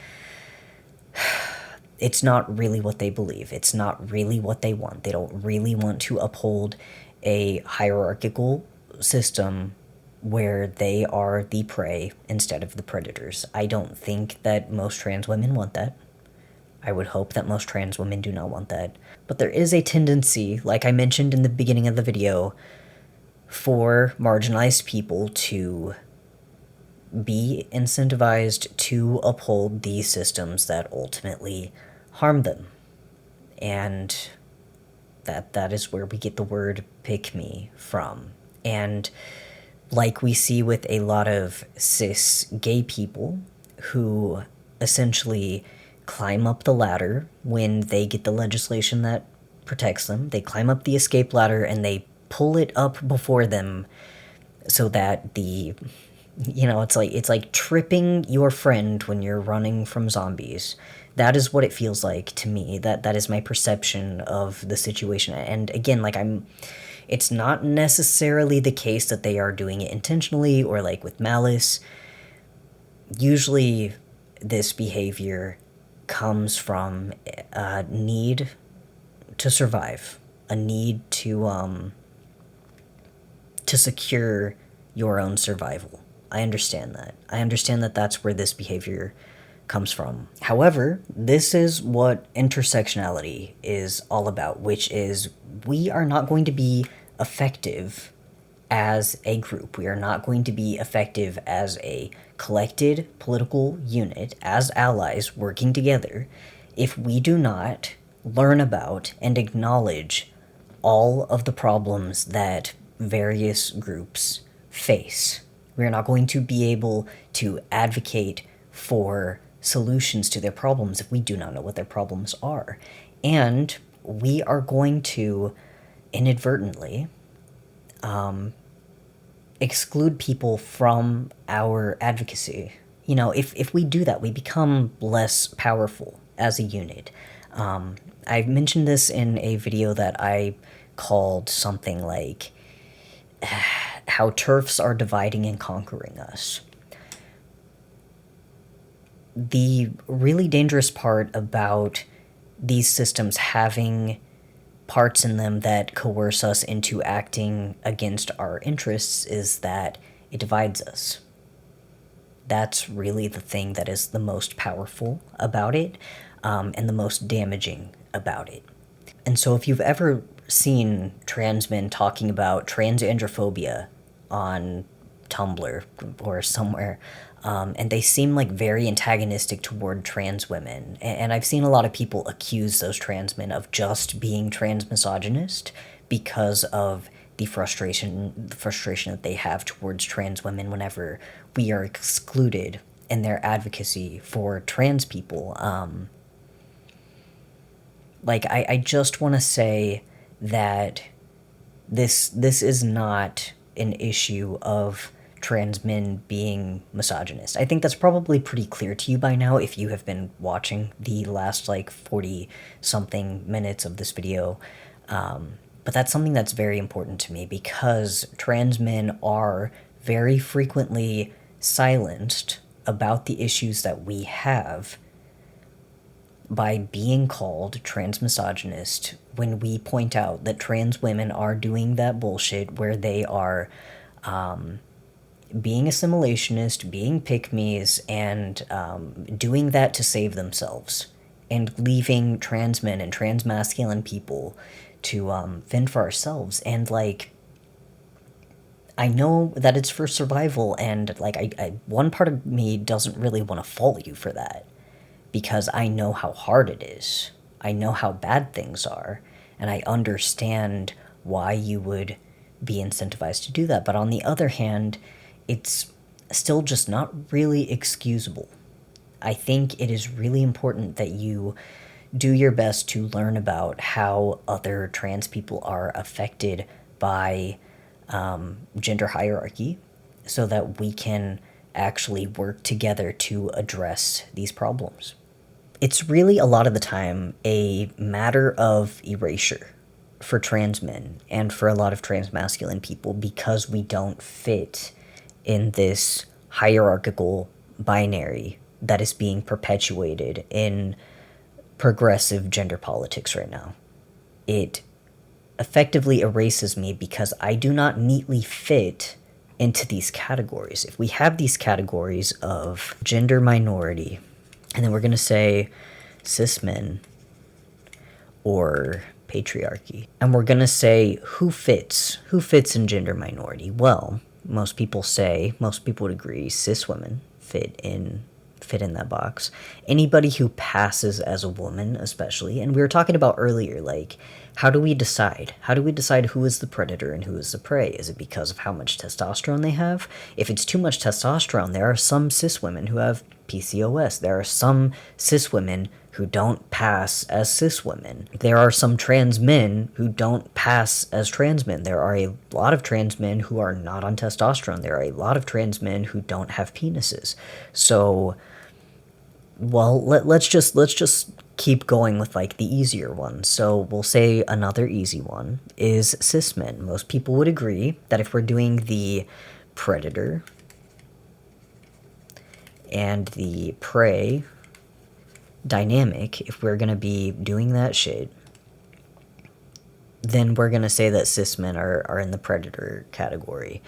it's not really what they believe. It's not really what they want. They don't really want to uphold a hierarchical system where they are the prey instead of the predators. I don't think that most trans women want that. I would hope that most trans women do not want that. But there is a tendency, like I mentioned in the beginning of the video, for marginalized people to be incentivized to uphold these systems that ultimately harm them. And that is where we get the word pick me from. And like we see with a lot of cis gay people who essentially climb up the ladder when they get the legislation that protects them. They climb up the escape ladder and they pull it up before them so that the, you know, it's like tripping your friend when you're running from zombies. That is what it feels like to me. That is my perception of the situation. And again, like, it's not necessarily the case that they are doing it intentionally or, like, with malice, usually this behavior comes from a need to survive, a need to secure your own survival. I understand that. I understand that that's where this behavior comes from. However, this is what intersectionality is all about, which is we are not going to be effective as a group. We are not going to be effective as a collected political unit, as allies working together, if we do not learn about and acknowledge all of the problems that various groups face. We are not going to be able to advocate for solutions to their problems if we do not know what their problems are. And we are going to inadvertently exclude people from our advocacy. You know, if we do that, we become less powerful as a unit. I mentioned this in a video that I called something like how TERFs are dividing and conquering us. The really dangerous part about these systems having parts in them that coerce us into acting against our interests is that it divides us. That's really the thing that is the most powerful about it, and the most damaging about it. And so if you've ever seen trans men talking about transandrophobia on Tumblr or somewhere, and they seem like very antagonistic toward trans women. And I've seen a lot of people accuse those trans men of just being transmisogynist because of the frustration that they have towards trans women whenever we are excluded in their advocacy for trans people. I just want to say that this is not an issue of trans men being misogynist. I think that's probably pretty clear to you by now if you have been watching the last 40-something minutes of this video. But that's something that's very important to me because trans men are very frequently silenced about the issues that we have by being called transmisogynist when we point out that trans women are doing that bullshit where they are being assimilationist, being pick-me's, and doing that to save themselves, and leaving trans men and trans masculine people to fend for ourselves. And I know that it's for survival, and one part of me doesn't really want to fault you for that, because I know how hard it is. I know how bad things are, and I understand why you would be incentivized to do that. But on the other hand, it's still just not really excusable. I think it is really important that you do your best to learn about how other trans people are affected by gender hierarchy so that we can actually work together to address these problems. It's really a lot of the time a matter of erasure for trans men and for a lot of trans masculine people because we don't fit in this hierarchical binary that is being perpetuated in progressive gender politics right now. It effectively erases me because I do not neatly fit into these categories. If we have these categories of gender minority, and then we're going to say cis men or patriarchy, and we're going to say who fits in gender minority. Well, most people would agree cis women fit in that box. Anybody who passes as a woman, especially, and we were talking about earlier, how do we decide? How do we decide who is the predator and who is the prey? Is it because of how much testosterone they have? If it's too much testosterone, there are some cis women who have PCOS. There are some cis women who don't pass as cis women. There are some trans men who don't pass as trans men. There are a lot of trans men who are not on testosterone. There are a lot of trans men who don't have penises. So, well, let's just keep going with the easier ones. So we'll say another easy one is cis men. Most people would agree that if we're doing the predator and the prey dynamic, if we're going to be doing that shit, then we're going to say that cis men are in the predator category.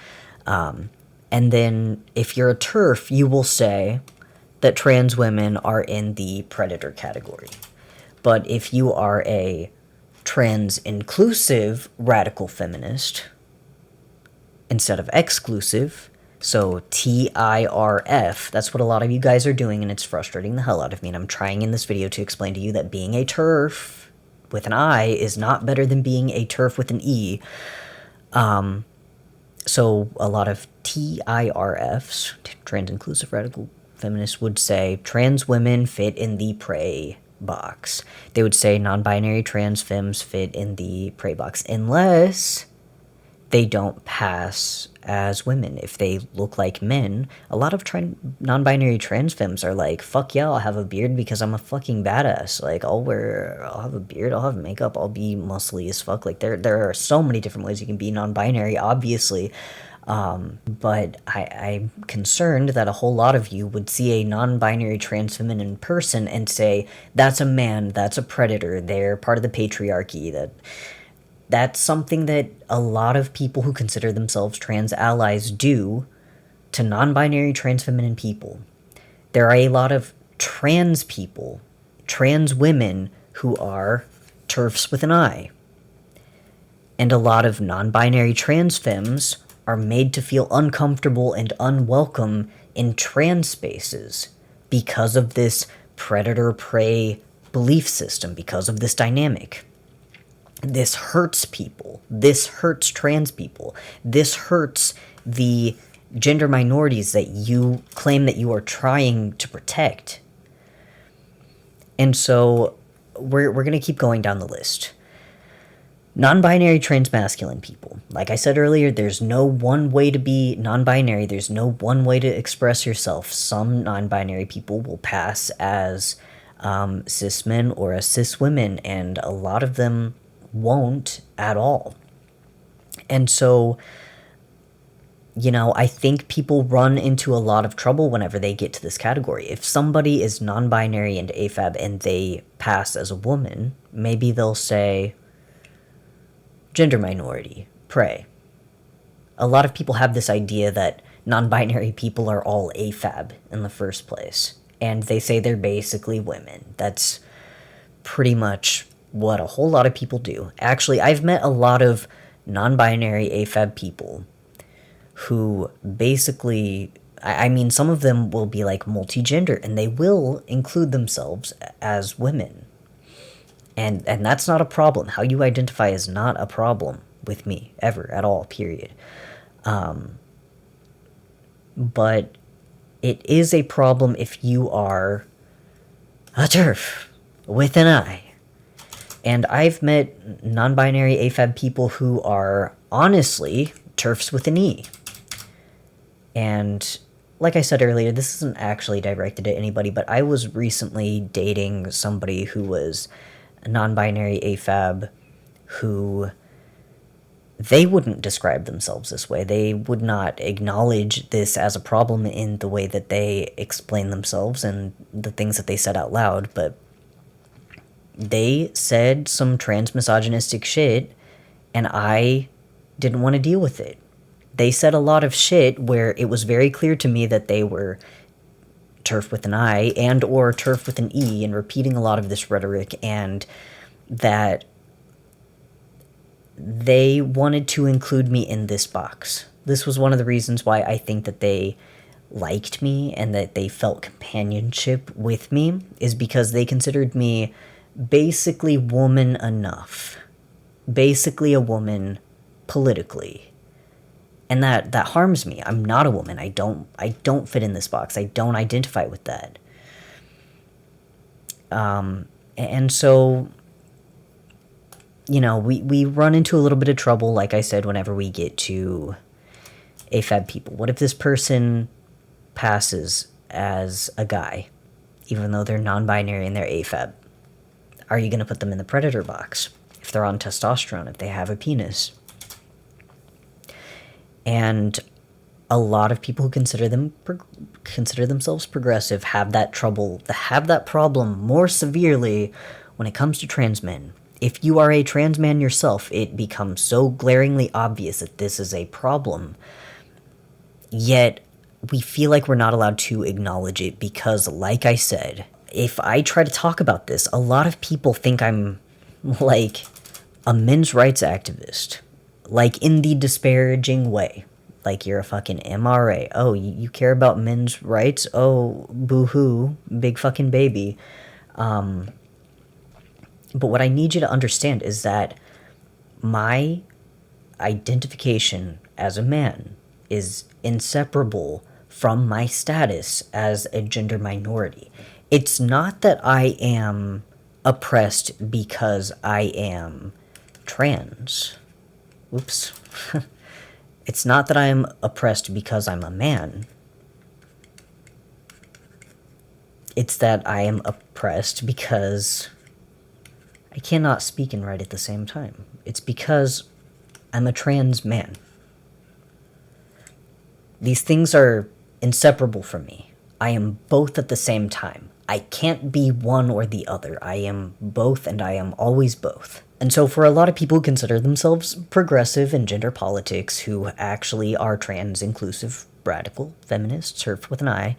And then if you're a TERF, you will say that trans women are in the predator category. But if you are a trans-inclusive radical feminist instead of exclusive, so TIRF, that's what a lot of you guys are doing, and it's frustrating the hell out of me, and I'm trying in this video to explain to you that being a TERF with an I is not better than being a TERF with an E. So a lot of TIRFs, trans-inclusive radical feminists, would say trans women fit in the prey box. They would say non-binary trans femmes fit in the prey box, unless they don't pass as women. If they look like men, a lot of non-binary trans femmes are like, fuck yeah, I'll have a beard because I'm a fucking badass. Like, I'll have a beard, I'll have makeup, I'll be muscly as fuck. Like, there are so many different ways you can be non-binary, obviously. But I'm concerned that a whole lot of you would see a non-binary trans feminine person and say, that's a man, that's a predator, they're part of the patriarchy. That's something that a lot of people who consider themselves trans allies do to non-binary trans feminine people. There are a lot of trans people, trans women, who are TERFs with an I. And a lot of non-binary trans femmes are made to feel uncomfortable and unwelcome in trans spaces because of this predator-prey belief system, because of this dynamic. This hurts people. This hurts trans people. This hurts the gender minorities that you claim that you are trying to protect. And so we're going to keep going down the list. Non-binary transmasculine people. Like I said earlier, there's no one way to be non-binary. There's no one way to express yourself. Some non-binary people will pass as cis men or as cis women, and a lot of them won't at all. And so, you know, I think people run into a lot of trouble whenever they get to this category. If somebody is non-binary and AFAB and they pass as a woman, maybe they'll say gender minority, prey. A lot of people have this idea that non-binary people are all AFAB in the first place, and they say they're basically women. That's pretty much what a whole lot of people do. Actually, I've met a lot of non-binary AFAB people who basically, I mean, some of them will be like multigender, and they will include themselves as women. And that's not a problem. How you identify is not a problem with me, ever, at all, period. But it is a problem if you are a TERF with an I. And I've met non-binary AFAB people who are honestly TERFs with an E. And like I said earlier, this isn't actually directed at anybody, but I was recently dating somebody who was a non-binary AFAB who they wouldn't describe themselves this way. They would not acknowledge this as a problem in the way that they explain themselves and the things that they said out loud, but they said some trans-misogynistic shit, and I didn't want to deal with it. They said a lot of shit where it was very clear to me that they were TERF with an I and or TERF with an E, and repeating a lot of this rhetoric, and that they wanted to include me in this box. This was one of the reasons why I think that they liked me and that they felt companionship with me, is because they considered me basically woman enough. Basically a woman politically. And that harms me. I'm not a woman. I don't fit in this box. I don't identify with that. And so, you know, we run into a little bit of trouble, like I said, whenever we get to AFAB people. What if this person passes as a guy, even though they're non-binary and they're AFAB? Are you going to put them in the predator box? If they're on testosterone, if they have a penis? And a lot of people who consider themselves progressive have that problem more severely when it comes to trans men. If you are a trans man yourself, it becomes so glaringly obvious that this is a problem. Yet, we feel like we're not allowed to acknowledge it because, like I said, if I try to talk about this, a lot of people think I'm, like, a men's rights activist. Like, in the disparaging way. Like, you're a fucking MRA. Oh, you care about men's rights? Oh, boo-hoo, big fucking baby. But what I need you to understand is that my identification as a man is inseparable from my status as a gender minority. It's not that I am oppressed because I am trans. Oops. It's not that I am oppressed because I'm a man. It's that I am oppressed because I cannot speak and write at the same time. It's because I'm a trans man. These things are inseparable from me. I am both at the same time. I can't be one or the other. I am both, and I am always both. And so for a lot of people who consider themselves progressive in gender politics, who actually are trans, inclusive, radical, feminists, TERF with an I,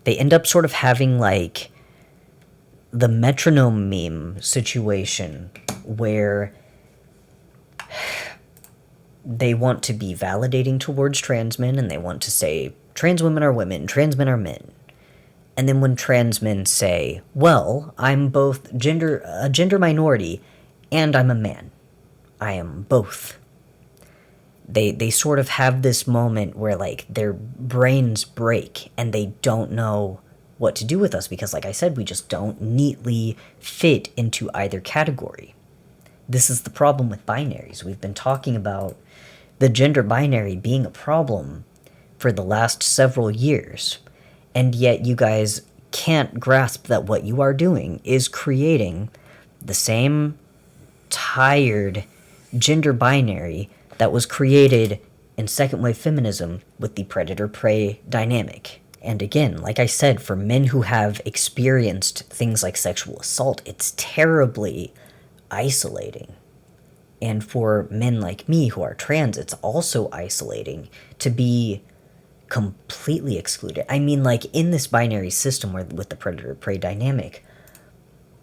they end up sort of having, like, the metronome meme situation where they want to be validating towards trans men, and they want to say, trans women are women, trans men are men. And then when trans men say, well, I'm both a gender minority, and I'm a man. I am both. They sort of have this moment where, like, their brains break, and they don't know what to do with us, because, like I said, we just don't neatly fit into either category. This is the problem with binaries. We've been talking about the gender binary being a problem for the last several years, and yet you guys can't grasp that what you are doing is creating the same tired gender binary that was created in second wave feminism with the predator-prey dynamic. And again, like I said, for men who have experienced things like sexual assault, it's terribly isolating. And for men like me who are trans, it's also isolating to be completely excluded. I mean, like, in this binary system with the predator-prey dynamic,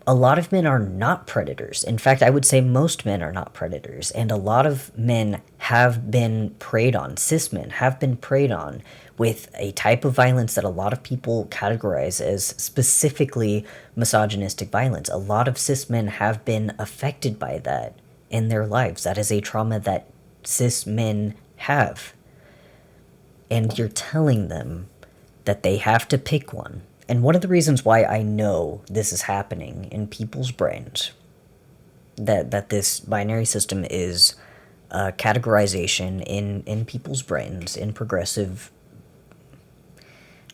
a lot of men are not predators. In fact, I would say most men are not predators, and a lot of men have been preyed on, cis men have been preyed on with a type of violence that a lot of people categorize as specifically misogynistic violence. A lot of cis men have been affected by that in their lives. That is a trauma that cis men have. And you're telling them that they have to pick one. And one of the reasons why I know this is happening in people's brains, that this binary system is a categorization in people's brains, in progressive,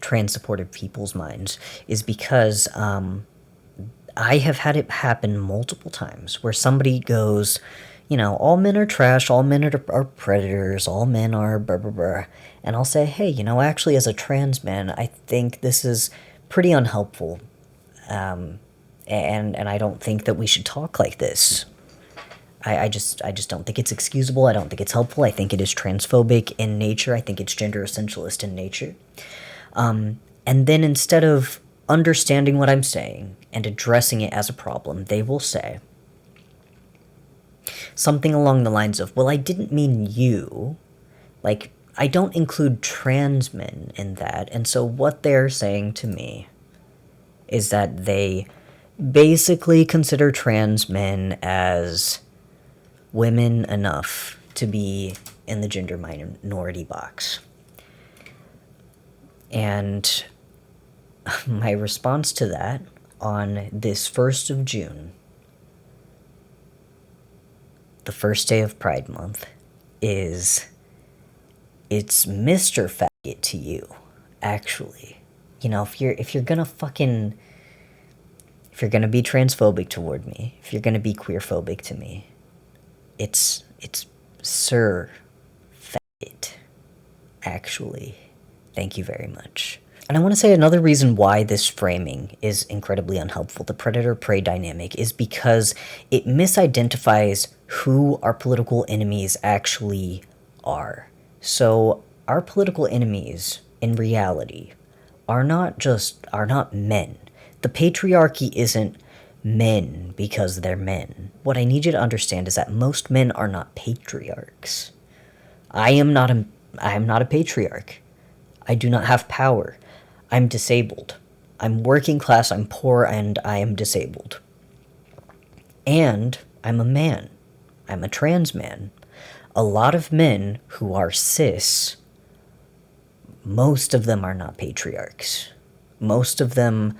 trans-supportive people's minds, is because I have had it happen multiple times where somebody goes, you know, all men are trash, all men are predators, all men are blah, blah, blah. And I'll say, hey, you know, actually, as a trans man, I think this is pretty unhelpful. And I don't think that we should talk like this. I just don't think it's excusable. I don't think it's helpful. I think it is transphobic in nature. I think it's gender essentialist in nature. And then instead of understanding what I'm saying and addressing it as a problem, they will say something along the lines of, well, I didn't mean you. Like, I don't include trans men in that. And so what they're saying to me is that they basically consider trans men as women enough to be in the gender minority box. And my response to that on this 1st of June, the first day of Pride Month, is it's Mr. Faggot to you, actually. You know, if you're gonna be transphobic toward me, if you're gonna be queerphobic to me, it's Sir Faggot. actually. Thank you very much. And I want to say another reason why this framing is incredibly unhelpful, the predator-prey dynamic, is because it misidentifies who our political enemies actually are. So our political enemies, in reality, are not men. The patriarchy isn't men because they're men. What I need you to understand is that most men are not patriarchs. I am not a patriarch. I do not have power. I'm disabled. I'm working class, I'm poor, and I am disabled. And I'm a man. I'm a trans man. A lot of men who are cis, most of them are not patriarchs. Most of them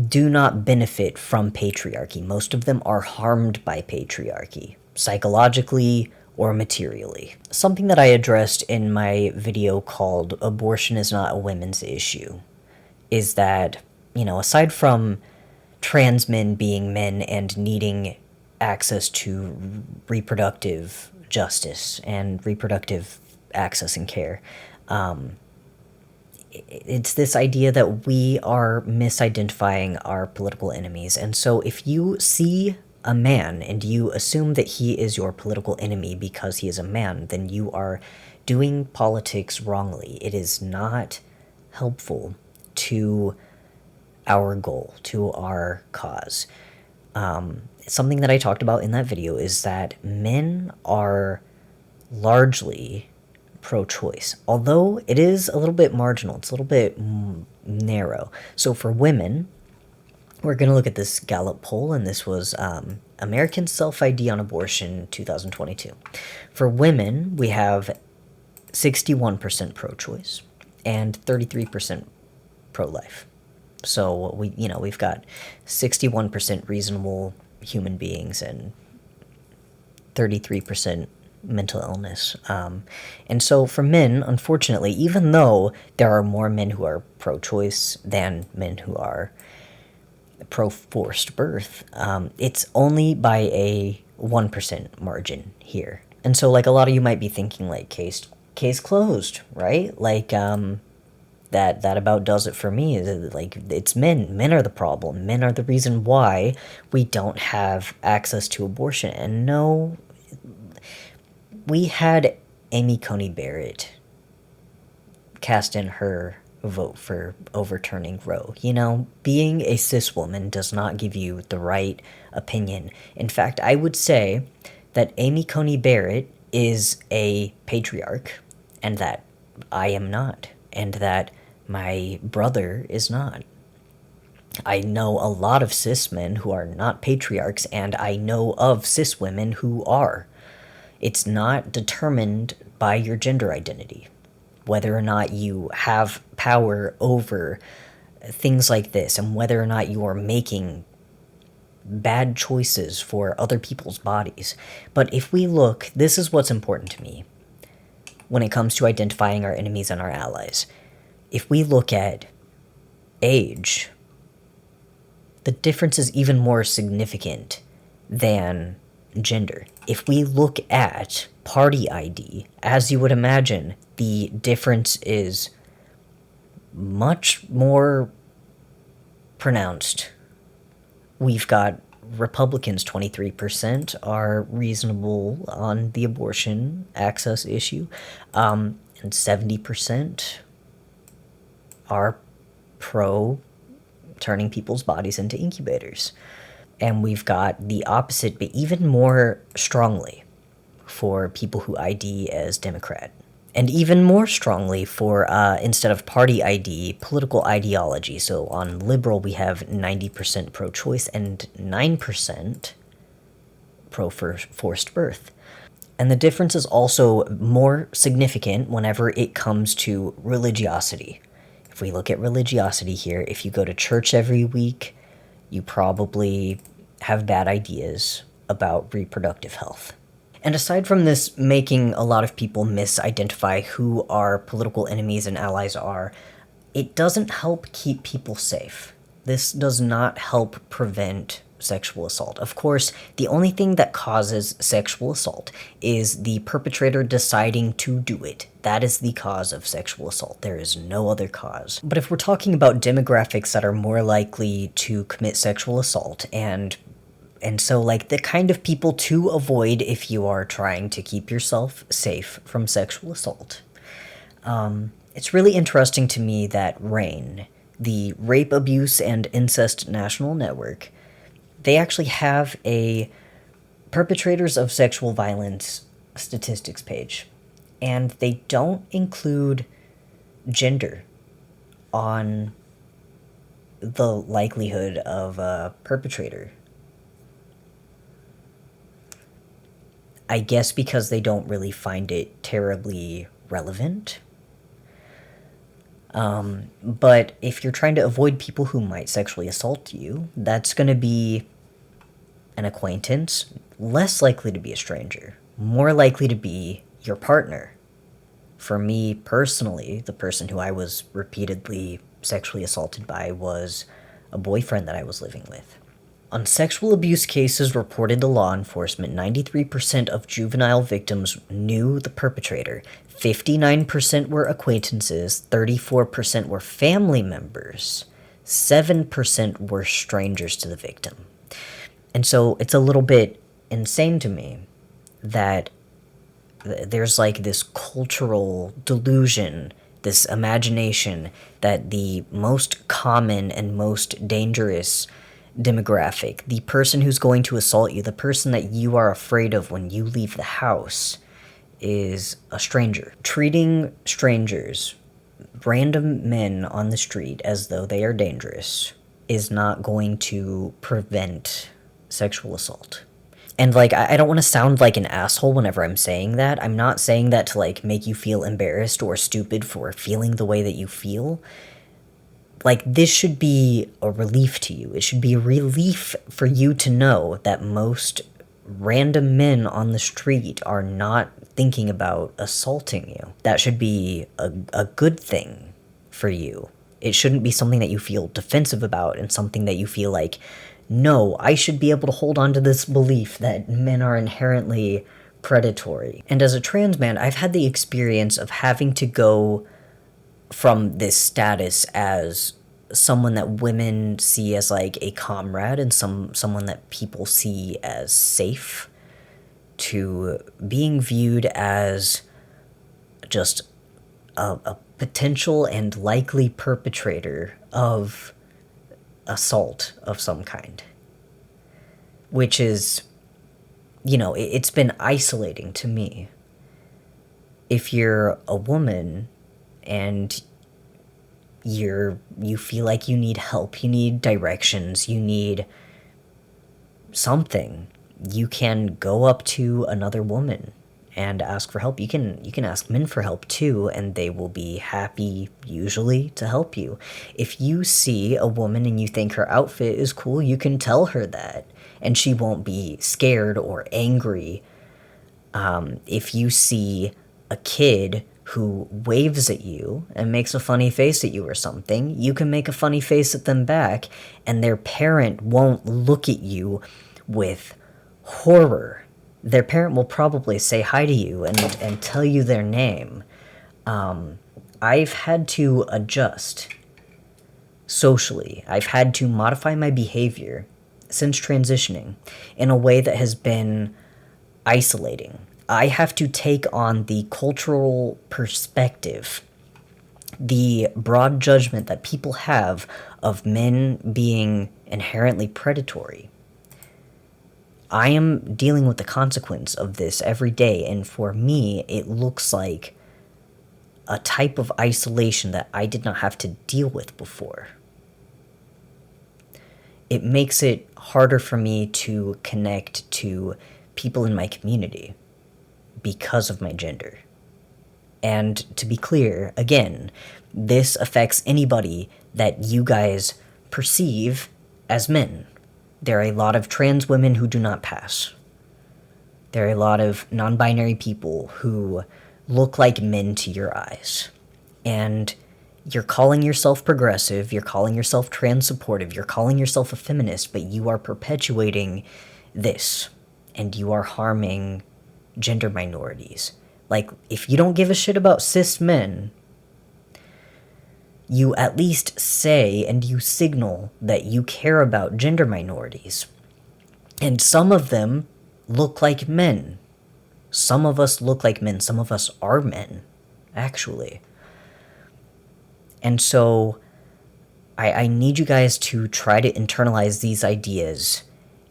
do not benefit from patriarchy. Most of them are harmed by patriarchy, psychologically or materially. Something that I addressed in my video called Abortion is Not a Women's Issue is that, aside from trans men being men and needing access to reproductive justice and reproductive access and care, it's this idea that we are misidentifying our political enemies. And so if you see a man and you assume that he is your political enemy because he is a man, then you are doing politics wrongly. It is not helpful to our goal, to our cause. Something that I talked about in that video is that men are largely pro-choice, although it is a little bit marginal. It's a little bit narrow. So for women, we're going to look at this Gallup poll, and this was American Self-ID on Abortion 2022. For women, we have 61% pro-choice and 33% pro-life. So we've got 61% reasonable human beings and 33% mental illness. And so for men, unfortunately, even though there are more men who are pro-choice than men who are pro-forced birth, it's only by a 1% margin here. And so, like, a lot of you might be thinking, like, case closed, right? Like, that about does it for me. Like, it's men. Men are the problem. Men are the reason why we don't have access to abortion. And no, we had Amy Coney Barrett cast in her vote for overturning Roe. Being a cis woman does not give you the right opinion. In fact, I would say that Amy Coney Barrett is a patriarch, and that I am not, and that my brother is not. I know a lot of cis men who are not patriarchs, and I know of cis women who are. It's not determined by your gender identity, whether or not you have power over things like this, and whether or not you are making bad choices for other people's bodies. But if we look, this is what's important to me when it comes to identifying our enemies and our allies. If we look at age, the difference is even more significant than gender. If we look at party ID, as you would imagine, the difference is much more pronounced. We've got Republicans, 23% are reasonable on the abortion access issue, and 70% are pro turning people's bodies into incubators. And we've got the opposite, but even more strongly for people who ID as Democrat. And even more strongly for, instead of party ID, political ideology. So on liberal, we have 90% pro-choice and 9% pro-forced birth. And the difference is also more significant whenever it comes to religiosity. If we look at religiosity here, if you go to church every week, you probably have bad ideas about reproductive health. And aside from this making a lot of people misidentify who our political enemies and allies are, it doesn't help keep people safe. This does not help prevent sexual assault. Of course, the only thing that causes sexual assault is the perpetrator deciding to do it. That is the cause of sexual assault. There is no other cause. But if we're talking about demographics that are more likely to commit sexual assault, and so, like, the kind of people to avoid if you are trying to keep yourself safe from sexual assault, it's really interesting to me that RAINN, the Rape, Abuse, and Incest National Network, they actually have a perpetrators of sexual violence statistics page, and they don't include gender on the likelihood of a perpetrator. I guess because they don't really find it terribly relevant. But if you're trying to avoid people who might sexually assault you, that's going to be an acquaintance, less likely to be a stranger, more likely to be your partner. For me personally, the person who I was repeatedly sexually assaulted by was a boyfriend that I was living with. On sexual abuse cases reported to law enforcement, 93% of juvenile victims knew the perpetrator, 59% were acquaintances, 34% were family members, 7% were strangers to the victim. And so it's a little bit insane to me that there's like this cultural delusion, this imagination that the most common and most dangerous demographic, the person who's going to assault you, the person that you are afraid of when you leave the house, is a stranger. Treating strangers, random men on the street, as though they are dangerous is not going to prevent sexual assault. And, like, I don't want to sound like an asshole whenever I'm saying that. I'm not saying that to, like, make you feel embarrassed or stupid for feeling the way that you feel. Like, this should be a relief to you. It should be a relief for you to know that most random men on the street are not thinking about assaulting you. That should be a good thing for you. It shouldn't be something that you feel defensive about and something that you feel like, no, I should be able to hold on to this belief that men are inherently predatory. And as a trans man, I've had the experience of having to go from this status as someone that women see as like a comrade and someone that people see as safe, to being viewed as just a potential and likely perpetrator of assault of some kind, which is, you know, it's been isolating to me. If you're a woman and you feel like you need help, you need directions, you need something, you can go up to another woman and ask for help. You can ask men for help too, and they will be happy usually to help you. If you see a woman and you think her outfit is cool, you can tell her that, and she won't be scared or angry. If you see a kid who waves at you and makes a funny face at you or something, you can make a funny face at them back, and their parent won't look at you with horror. Their parent will probably say hi to you and tell you their name. I've had to adjust socially. I've had to modify my behavior since transitioning in a way that has been isolating. I have to take on the cultural perspective, the broad judgment that people have of men being inherently predatory. I am dealing with the consequence of this every day, and for me, it looks like a type of isolation that I did not have to deal with before. It makes it harder for me to connect to people in my community because of my gender. And to be clear, again, this affects anybody that you guys perceive as men. There are a lot of trans women who do not pass. There are a lot of non-binary people who look like men to your eyes. And You're calling yourself progressive, you're calling yourself trans-supportive, you're calling yourself a feminist, but you are perpetuating this, and you are harming gender minorities. Like, if you don't give a shit about cis men, you at least say and you signal that you care about gender minorities. And some of them look like men. Some of us look like men. Some of us are men, actually. And so I need you guys to try to internalize these ideas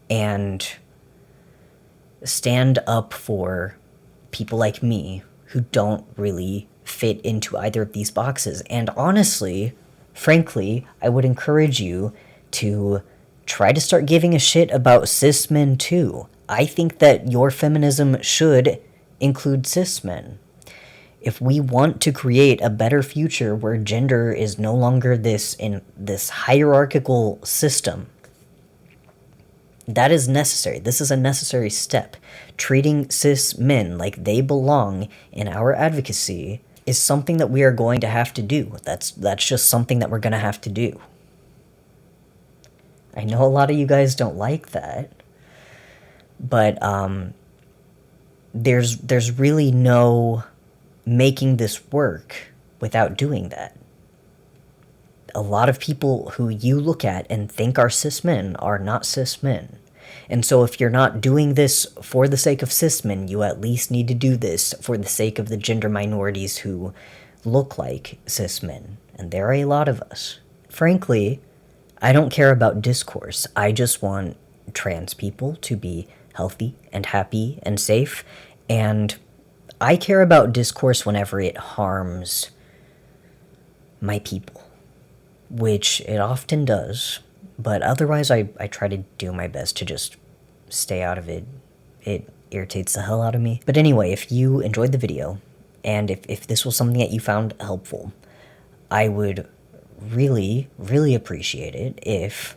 and stand up for people like me who don't really fit into either of these boxes. And honestly, frankly, I would encourage you to try to start giving a shit about cis men too. I think that your feminism should include cis men. If we want to create a better future where gender is no longer this hierarchical system, that is necessary. This is a necessary step. Treating cis men like they belong in our advocacy is something that we are going to have to do. That's just something that we're going to have to do. I know a lot of you guys don't like that, but there's really no making this work without doing that. A lot of people who you look at and think are cis men are not cis men. And so if you're not doing this for the sake of cis men, you at least need to do this for the sake of the gender minorities who look like cis men. And there are a lot of us. Frankly, I don't care about discourse. I just want trans people to be healthy and happy and safe. And I care about discourse whenever it harms my people, which it often does, but otherwise I try to do my best to just stay out of it. It irritates the hell out of me. But anyway, if you enjoyed the video, and if this was something that you found helpful, I would really, really appreciate it if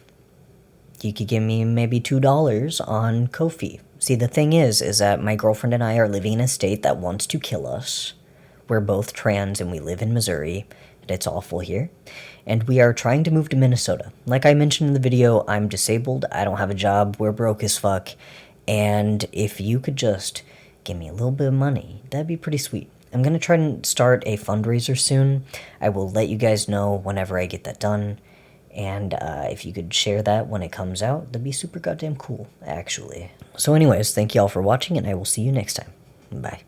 you could give me maybe $2 on Ko-fi. See, the thing is that my girlfriend and I are living in a state that wants to kill us. We're both trans and we live in Missouri, and it's awful here. And we are trying to move to Minnesota. Like I mentioned in the video, I'm disabled, I don't have a job, we're broke as fuck, and if you could just give me a little bit of money, that'd be pretty sweet. I'm gonna try and start a fundraiser soon. I will let you guys know whenever I get that done. And if you could share that when it comes out, that'd be super goddamn cool, actually. So anyways, thank you all for watching, and I will see you next time. Bye.